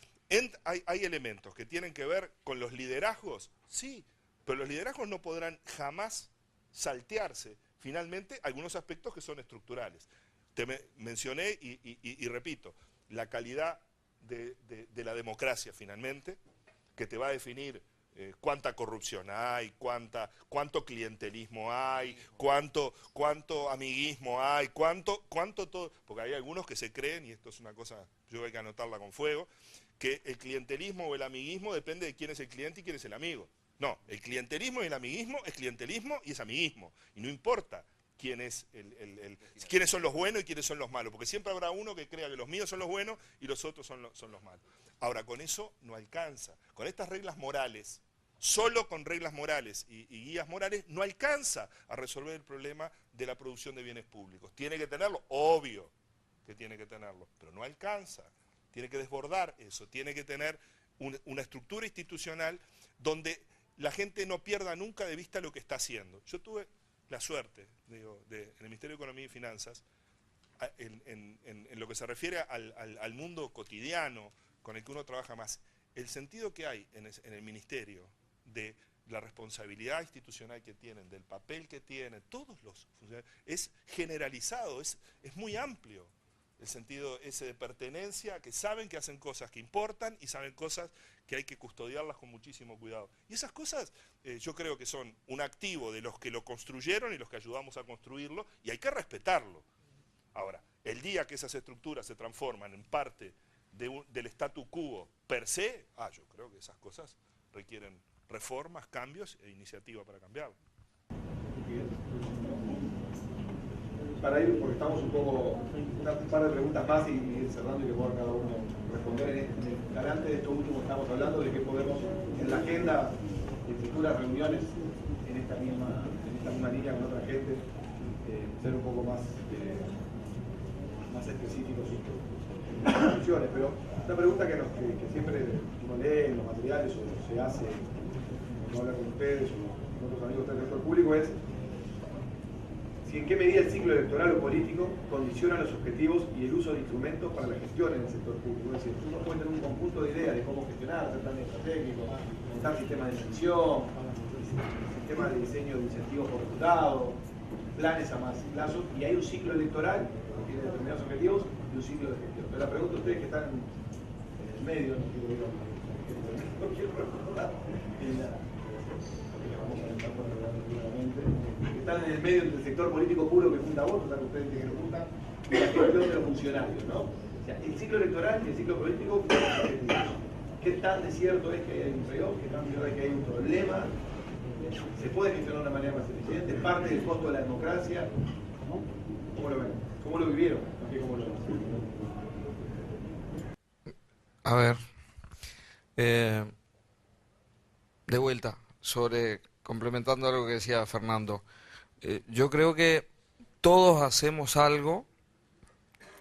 hay elementos que tienen que ver con los liderazgos, sí, pero los liderazgos no podrán jamás saltearse finalmente algunos aspectos que son estructurales. Mencioné y repito, la calidad de la democracia finalmente, que te va a definir cuánta corrupción hay, cuánto clientelismo hay, cuánto amiguismo hay, cuánto todo, porque hay algunos que se creen, y esto es una cosa, yo hay que anotarla con fuego, que el clientelismo o el amiguismo depende de quién es el cliente y quién es el amigo. No, el clientelismo y el amiguismo es clientelismo y es amiguismo, y no importa quiénes son los buenos y quiénes son los malos, porque siempre habrá uno que crea que los míos son los buenos y los otros son los malos. Ahora, con eso no alcanza, con estas reglas morales, solo con reglas morales y guías morales no alcanza a resolver el problema de la producción de bienes públicos. Tiene que tenerlo, obvio que tiene que tenerlo, pero no alcanza, tiene que desbordar eso, tiene que tener una estructura institucional donde la gente no pierda nunca de vista lo que está haciendo. Yo tuve la suerte, en el Ministerio de Economía y Finanzas, en lo que se refiere al mundo cotidiano con el que uno trabaja más, el sentido que hay en el Ministerio de la responsabilidad institucional que tienen, del papel que tienen, todos los funcionarios, es generalizado, es muy amplio. El sentido ese de pertenencia, que saben que hacen cosas que importan y saben cosas que hay que custodiarlas con muchísimo cuidado. Y esas cosas yo creo que son un activo de los que lo construyeron y los que ayudamos a construirlo, y hay que respetarlo. Ahora, el día que esas estructuras se transforman en parte del statu quo per se, yo creo que esas cosas requieren reformas, cambios e iniciativa para cambiarlo. Para ir, porque estamos un poco, un par de preguntas más y ir cerrando y que pueda cada uno responder. En el talante de esto último estamos hablando de que podemos, en la agenda de futuras reuniones, en esta misma línea con otra gente, ser un poco más específicos en las discusiones. Pero una pregunta que siempre uno lee en los materiales o se hace cuando habla con ustedes o con otros amigos del sector público es si en qué medida el ciclo electoral o político condiciona los objetivos y el uso de instrumentos para la gestión en el sector público. Es decir, uno puede tener un conjunto de ideas de cómo gestionar, hacer planes estratégicos, montar sistemas de gestión, sistemas de diseño de incentivos por resultados, planes a más plazo, y hay un ciclo electoral que tiene determinados objetivos y un ciclo de gestión. Pero la pregunta a ustedes que están en el medio, no quiero recordar, están en el medio del sector político puro que junta votos, o sea que ustedes dicen que lo juntan, y la gestión de los funcionarios, ¿no? O sea, el ciclo electoral y el ciclo político, ¿qué tan de cierto es que hay un trade-off? ¿Qué tan cierto es que hay un problema? ¿Se puede gestionar de una manera más eficiente? ¿Es parte del costo de la democracia? ¿Cómo lo ven? ¿Cómo lo vivieron? ¿Cómo lo ven? A ver, de vuelta, complementando algo que decía Fernando, yo creo que todos hacemos algo,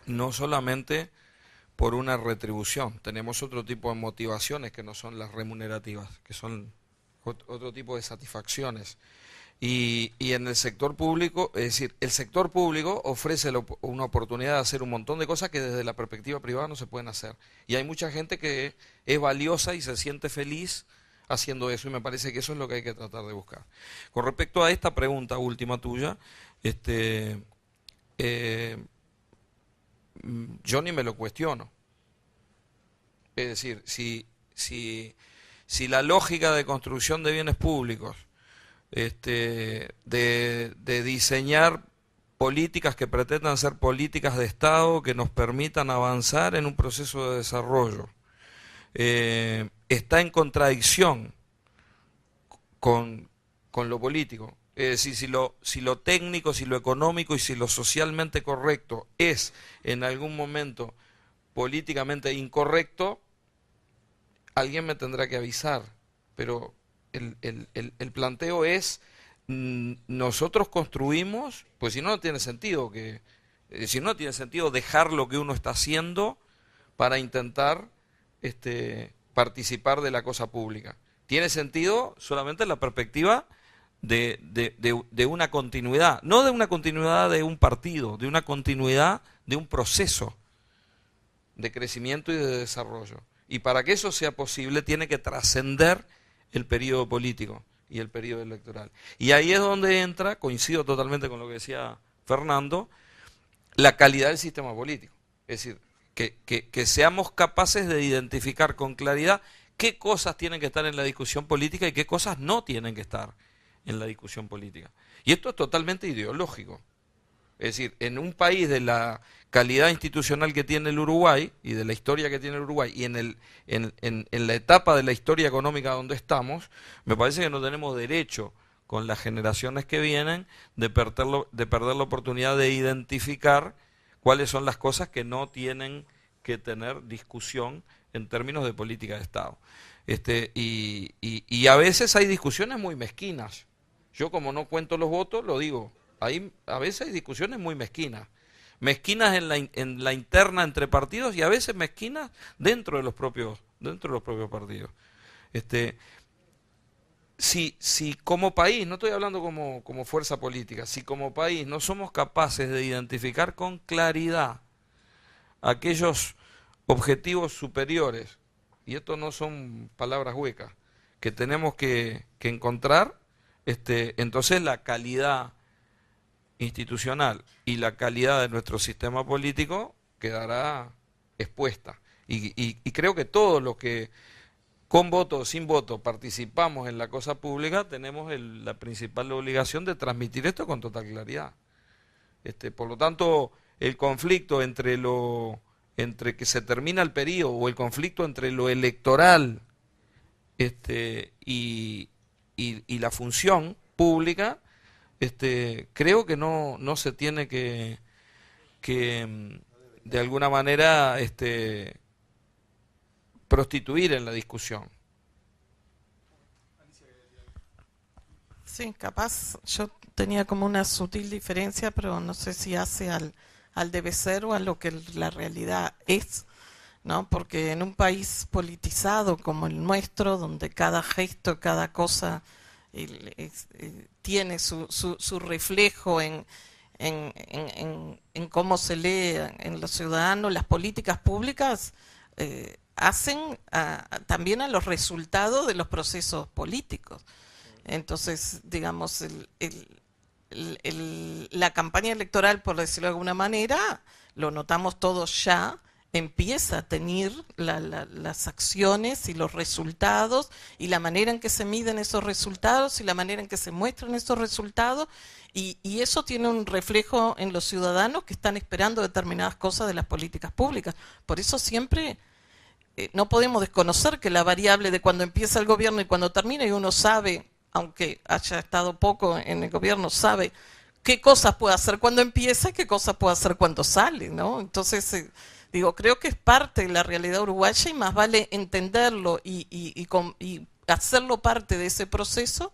no solamente por una retribución, tenemos otro tipo de motivaciones que no son las remunerativas, que son otro tipo de satisfacciones. Y en el sector público, es decir, el sector público ofrece una oportunidad de hacer un montón de cosas que desde la perspectiva privada no se pueden hacer. Y hay mucha gente que es valiosa y se siente feliz haciendo eso, y me parece que eso es lo que hay que tratar de buscar. Con respecto a esta pregunta última tuya, yo ni me lo cuestiono. Es decir, si la lógica de construcción de bienes públicos, de diseñar políticas que pretendan ser políticas de Estado que nos permitan avanzar en un proceso de desarrollo, está en contradicción con lo político. Es decir, si lo técnico, si lo económico y si lo socialmente correcto es en algún momento políticamente incorrecto, alguien me tendrá que avisar. Pero el planteo es, nosotros construimos, pues si no, no tiene sentido si no tiene sentido dejar lo que uno está haciendo para intentar participar de la cosa pública. Tiene sentido solamente en la perspectiva de una continuidad, no de una continuidad de un partido, de una continuidad de un proceso de crecimiento y de desarrollo. Y para que eso sea posible tiene que trascender el periodo político y el periodo electoral. Y ahí es donde entra, coincido totalmente con lo que decía Fernando, la calidad del sistema político. Es decir, que seamos capaces de identificar con claridad qué cosas tienen que estar en la discusión política y qué cosas no tienen que estar en la discusión política. Y esto es totalmente ideológico. Es decir, en un país de la calidad institucional que tiene el Uruguay y de la historia que tiene el Uruguay y en la etapa de la historia económica donde estamos, me parece que no tenemos derecho con las generaciones que vienen de perder la oportunidad de identificar cuáles son las cosas que no tienen que tener discusión en términos de política de Estado. Y a veces hay discusiones muy mezquinas. Yo, como no cuento los votos, lo digo. A veces hay discusiones muy mezquinas. Mezquinas en la interna entre partidos y a veces mezquinas dentro de los propios partidos. Si como país, no estoy hablando como fuerza política, si como país no somos capaces de identificar con claridad aquellos objetivos superiores, y esto no son palabras huecas, que tenemos que encontrar, entonces la calidad institucional y la calidad de nuestro sistema político quedará expuesta. Y creo que todos los que con voto o sin voto participamos en la cosa pública tenemos la principal obligación de transmitir esto con total claridad. Por lo tanto, el conflicto entre que se termina el periodo o el conflicto entre lo electoral y la función pública, creo que no se tiene que de alguna manera prostituir en la discusión. Sí, capaz yo tenía como una sutil diferencia, pero no sé si hace al debe ser o a lo que la realidad es, ¿no? Porque en un país politizado como el nuestro, donde cada gesto, cada cosa tiene su reflejo en cómo se lee en los ciudadanos, las políticas públicas hacen también a los resultados de los procesos políticos. Entonces, digamos, la campaña electoral, por decirlo de alguna manera, lo notamos todos ya, empieza a tener las acciones y los resultados y la manera en que se miden esos resultados y la manera en que se muestran esos resultados, y eso tiene un reflejo en los ciudadanos que están esperando determinadas cosas de las políticas públicas. Por eso siempre no podemos desconocer que la variable de cuando empieza el gobierno y cuando termina, y uno sabe, aunque haya estado poco en el gobierno, sabe qué cosas puede hacer cuando empieza y qué cosas puede hacer cuando sale, ¿no? Entonces, digo, creo que es parte de la realidad uruguaya y más vale entenderlo y hacerlo parte de ese proceso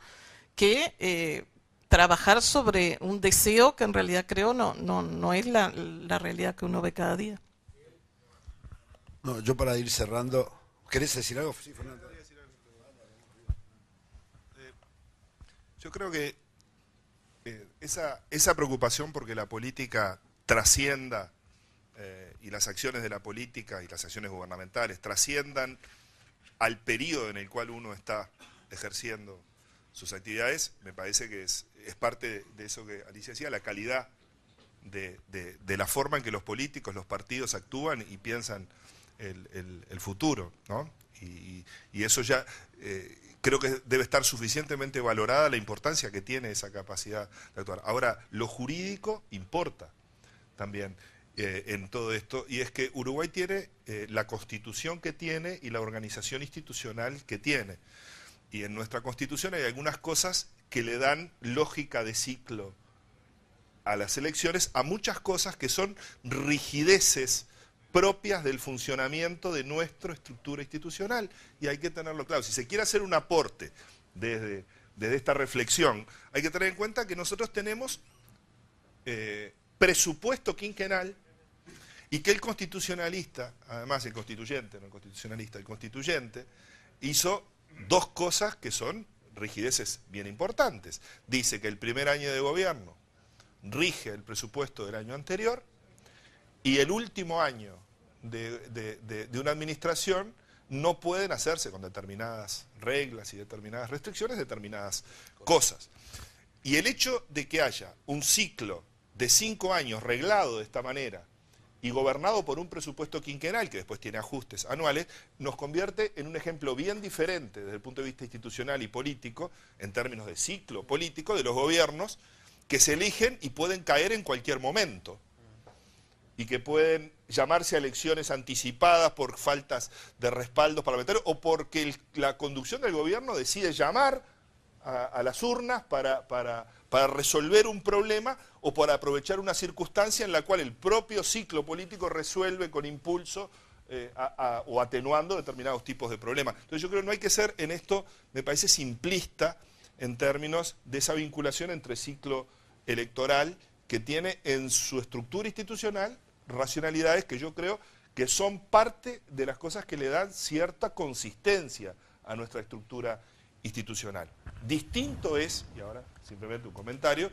que trabajar sobre un deseo que en realidad creo no es la realidad que uno ve cada día. No, yo para ir cerrando, ¿querés decir algo? Sí, Fernando. Yo creo que esa preocupación porque la política trascienda y las acciones de la política y las acciones gubernamentales trasciendan al periodo en el cual uno está ejerciendo sus actividades, me parece que es parte de eso que Alicia decía, la calidad de la forma en que los políticos, los partidos actúan y piensan el futuro, ¿no? Y eso ya creo que debe estar suficientemente valorada la importancia que tiene esa capacidad de actuar. Ahora, lo jurídico importa también en todo esto, y es que Uruguay tiene la constitución que tiene y la organización institucional que tiene. Y en nuestra constitución hay algunas cosas que le dan lógica de ciclo a las elecciones, a muchas cosas que son rigideces propias del funcionamiento de nuestra estructura institucional, y hay que tenerlo claro. Si se quiere hacer un aporte desde esta reflexión, hay que tener en cuenta que nosotros tenemos presupuesto quinquenal, y que el constitucionalista, además el constituyente, no el constitucionalista, el constituyente, hizo dos cosas que son rigideces bien importantes. Dice que el primer año de gobierno rige el presupuesto del año anterior, y el último año de una administración no pueden hacerse con determinadas reglas y determinadas restricciones, determinadas cosas. Y el hecho de que haya un ciclo de 5 años reglado de esta manera y gobernado por un presupuesto quinquenal que después tiene ajustes anuales, nos convierte en un ejemplo bien diferente desde el punto de vista institucional y político, en términos de ciclo político, de los gobiernos que se eligen y pueden caer en cualquier momento, y que pueden llamarse a elecciones anticipadas por faltas de respaldos parlamentarios o porque la conducción del gobierno decide llamar a las urnas para resolver un problema o para aprovechar una circunstancia en la cual el propio ciclo político resuelve con impulso o atenuando determinados tipos de problemas. Entonces yo creo que no hay que ser en esto, me parece, simplista en términos de esa vinculación entre ciclo electoral que tiene en su estructura institucional racionalidades que yo creo que son parte de las cosas que le dan cierta consistencia a nuestra estructura institucional. Distinto es, y ahora simplemente un comentario,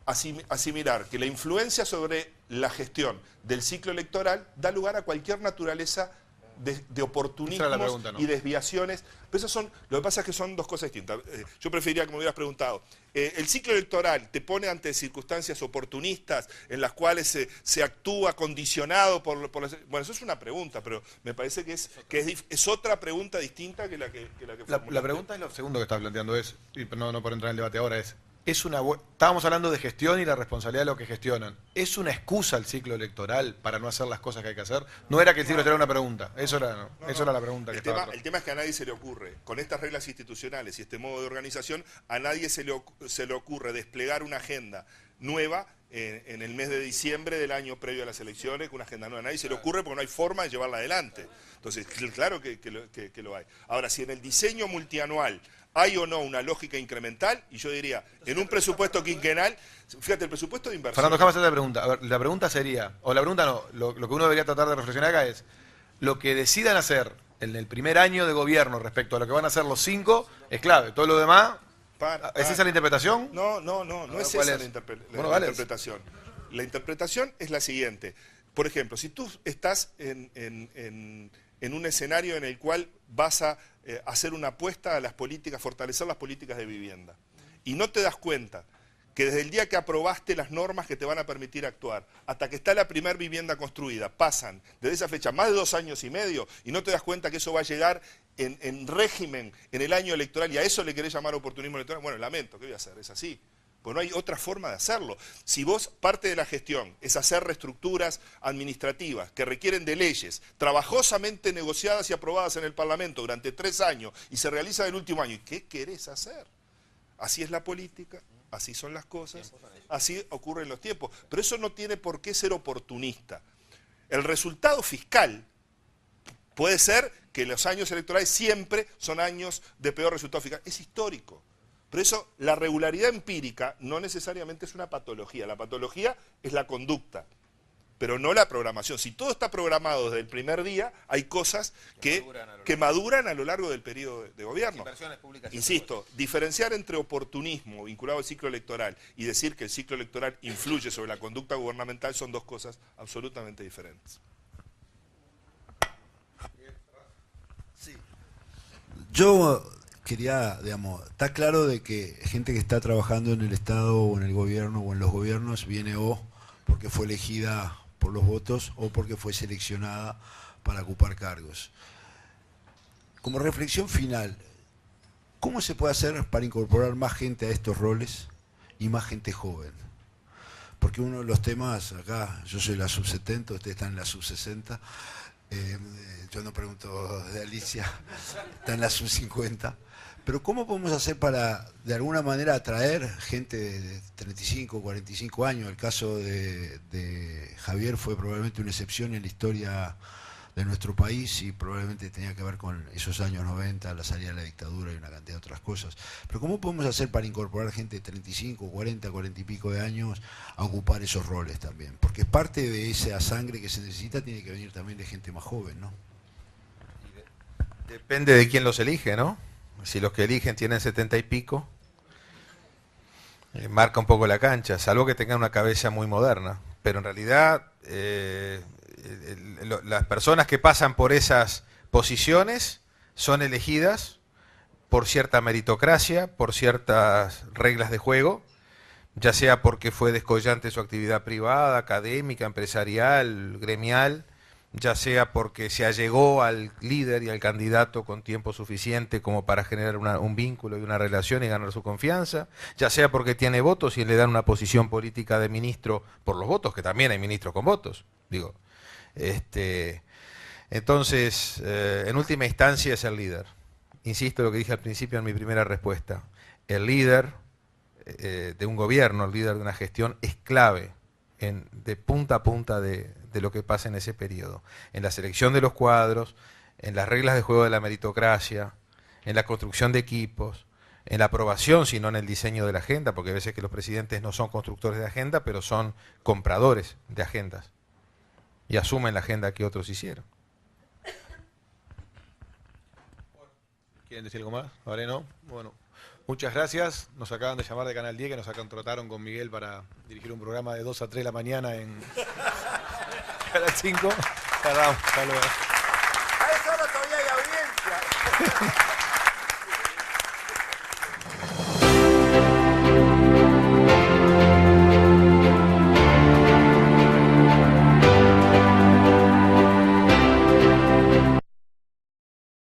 asimilar que la influencia sobre la gestión del ciclo electoral da lugar a cualquier naturaleza de oportunismos y desviaciones. Pero eso son, lo que pasa es que son dos cosas distintas. Yo preferiría que me hubieras preguntado, ¿el ciclo electoral te pone ante circunstancias oportunistas en las cuales se actúa condicionado por las... Bueno, eso es una pregunta, pero me parece que es otra pregunta distinta que la que La pregunta es lo segundo que está planteando, y no por entrar en el debate ahora, estábamos hablando de gestión y la responsabilidad de lo que gestionan. ¿Es una excusa el ciclo electoral para no hacer las cosas que hay que hacer? No era que el ciclo electoral era una pregunta, eso era la pregunta que estaba. El tema es que a nadie se le ocurre, con estas reglas institucionales y este modo de organización, a nadie se le ocurre desplegar una agenda nueva en el mes de diciembre del año previo a las elecciones, con una agenda nueva. A nadie se le ocurre porque no hay forma de llevarla adelante. Entonces, claro que lo hay. Ahora, si en el diseño multianual hay o no una lógica incremental, y yo diría, en un presupuesto quinquenal, fíjate, el presupuesto de inversión... Fernando, déjame hacerte la pregunta. A ver, la pregunta sería, o la pregunta no, lo que uno debería tratar de reflexionar acá es, lo que decidan hacer en el primer año de gobierno respecto a lo que van a hacer los 5, es clave. Todo lo demás, ¿es esa la interpretación? No es esa la interpretación. La interpretación es la siguiente. Por ejemplo, si tú estás en un escenario en el cual vas a hacer una apuesta a las políticas, fortalecer las políticas de vivienda, y no te das cuenta que desde el día que aprobaste las normas que te van a permitir actuar, hasta que está la primera vivienda construida, pasan desde esa fecha más de 2 años y medio, y no te das cuenta que eso va a llegar en régimen en el año electoral, y a eso le querés llamar oportunismo electoral, bueno, lamento, ¿qué voy a hacer? Es así. Pues no hay otra forma de hacerlo. Si vos, parte de la gestión es hacer reestructuras administrativas que requieren de leyes trabajosamente negociadas y aprobadas en el Parlamento durante 3 años y se realiza en el último año, ¿y qué querés hacer? Así es la política, así son las cosas, así ocurren los tiempos. Pero eso no tiene por qué ser oportunista. El resultado fiscal puede ser que los años electorales siempre son años de peor resultado fiscal. Es histórico. Pero eso, la regularidad empírica no necesariamente es una patología. La patología es la conducta, pero no la programación. Si todo está programado desde el primer día, hay cosas que maduran a lo largo del periodo de gobierno. Insisto, diferenciar entre oportunismo vinculado al ciclo electoral y decir que el ciclo electoral influye sobre la conducta gubernamental son dos cosas absolutamente diferentes. Sí. Yo quería, digamos, está claro de que gente que está trabajando en el Estado o en el gobierno o en los gobiernos viene o porque fue elegida por los votos o porque fue seleccionada para ocupar cargos. Como reflexión final, ¿cómo se puede hacer para incorporar más gente a estos roles y más gente joven? Porque uno de los temas, acá, yo soy la sub-70, ustedes están en la sub-60, yo no pregunto de Alicia, está en la sub-50, pero ¿cómo podemos hacer para, de alguna manera, atraer gente de 35, 45 años? El caso de Javier fue probablemente una excepción en la historia de nuestro país y probablemente tenía que ver con esos años 90, la salida de la dictadura y una cantidad de otras cosas. Pero ¿cómo podemos hacer para incorporar gente de 35, 40, 40 y pico de años a ocupar esos roles también? Porque parte de esa sangre que se necesita tiene que venir también de gente más joven, ¿no? Depende de quién los elige, ¿no? Si los que eligen tienen 70 y pico, marca un poco la cancha, salvo que tengan una cabeza muy moderna. Pero en realidad las personas que pasan por esas posiciones son elegidas por cierta meritocracia, por ciertas reglas de juego, ya sea porque fue descollante su actividad privada, académica, empresarial, gremial, ya sea porque se allegó al líder y al candidato con tiempo suficiente como para generar un vínculo y una relación y ganar su confianza, ya sea porque tiene votos y le dan una posición política de ministro por los votos, que también hay ministros con votos, digo. Entonces, en última instancia es el líder. Insisto en lo que dije al principio en mi primera respuesta. El líder de un gobierno, el líder de una gestión, es clave de punta a punta de lo que pasa en ese periodo. En la selección de los cuadros, en las reglas de juego de la meritocracia, en la construcción de equipos, en la aprobación, sino en el diseño de la agenda, porque a veces que los presidentes no son constructores de agenda, pero son compradores de agendas y asumen la agenda que otros hicieron. ¿Quieren decir algo más? ¿Ahora no? Bueno, muchas gracias. Nos acaban de llamar de Canal 10, que nos contrataron con Miguel para dirigir un programa de 2 a 3 de la mañana en Canal 5. Hasta luego. A esa hora todavía hay audiencia.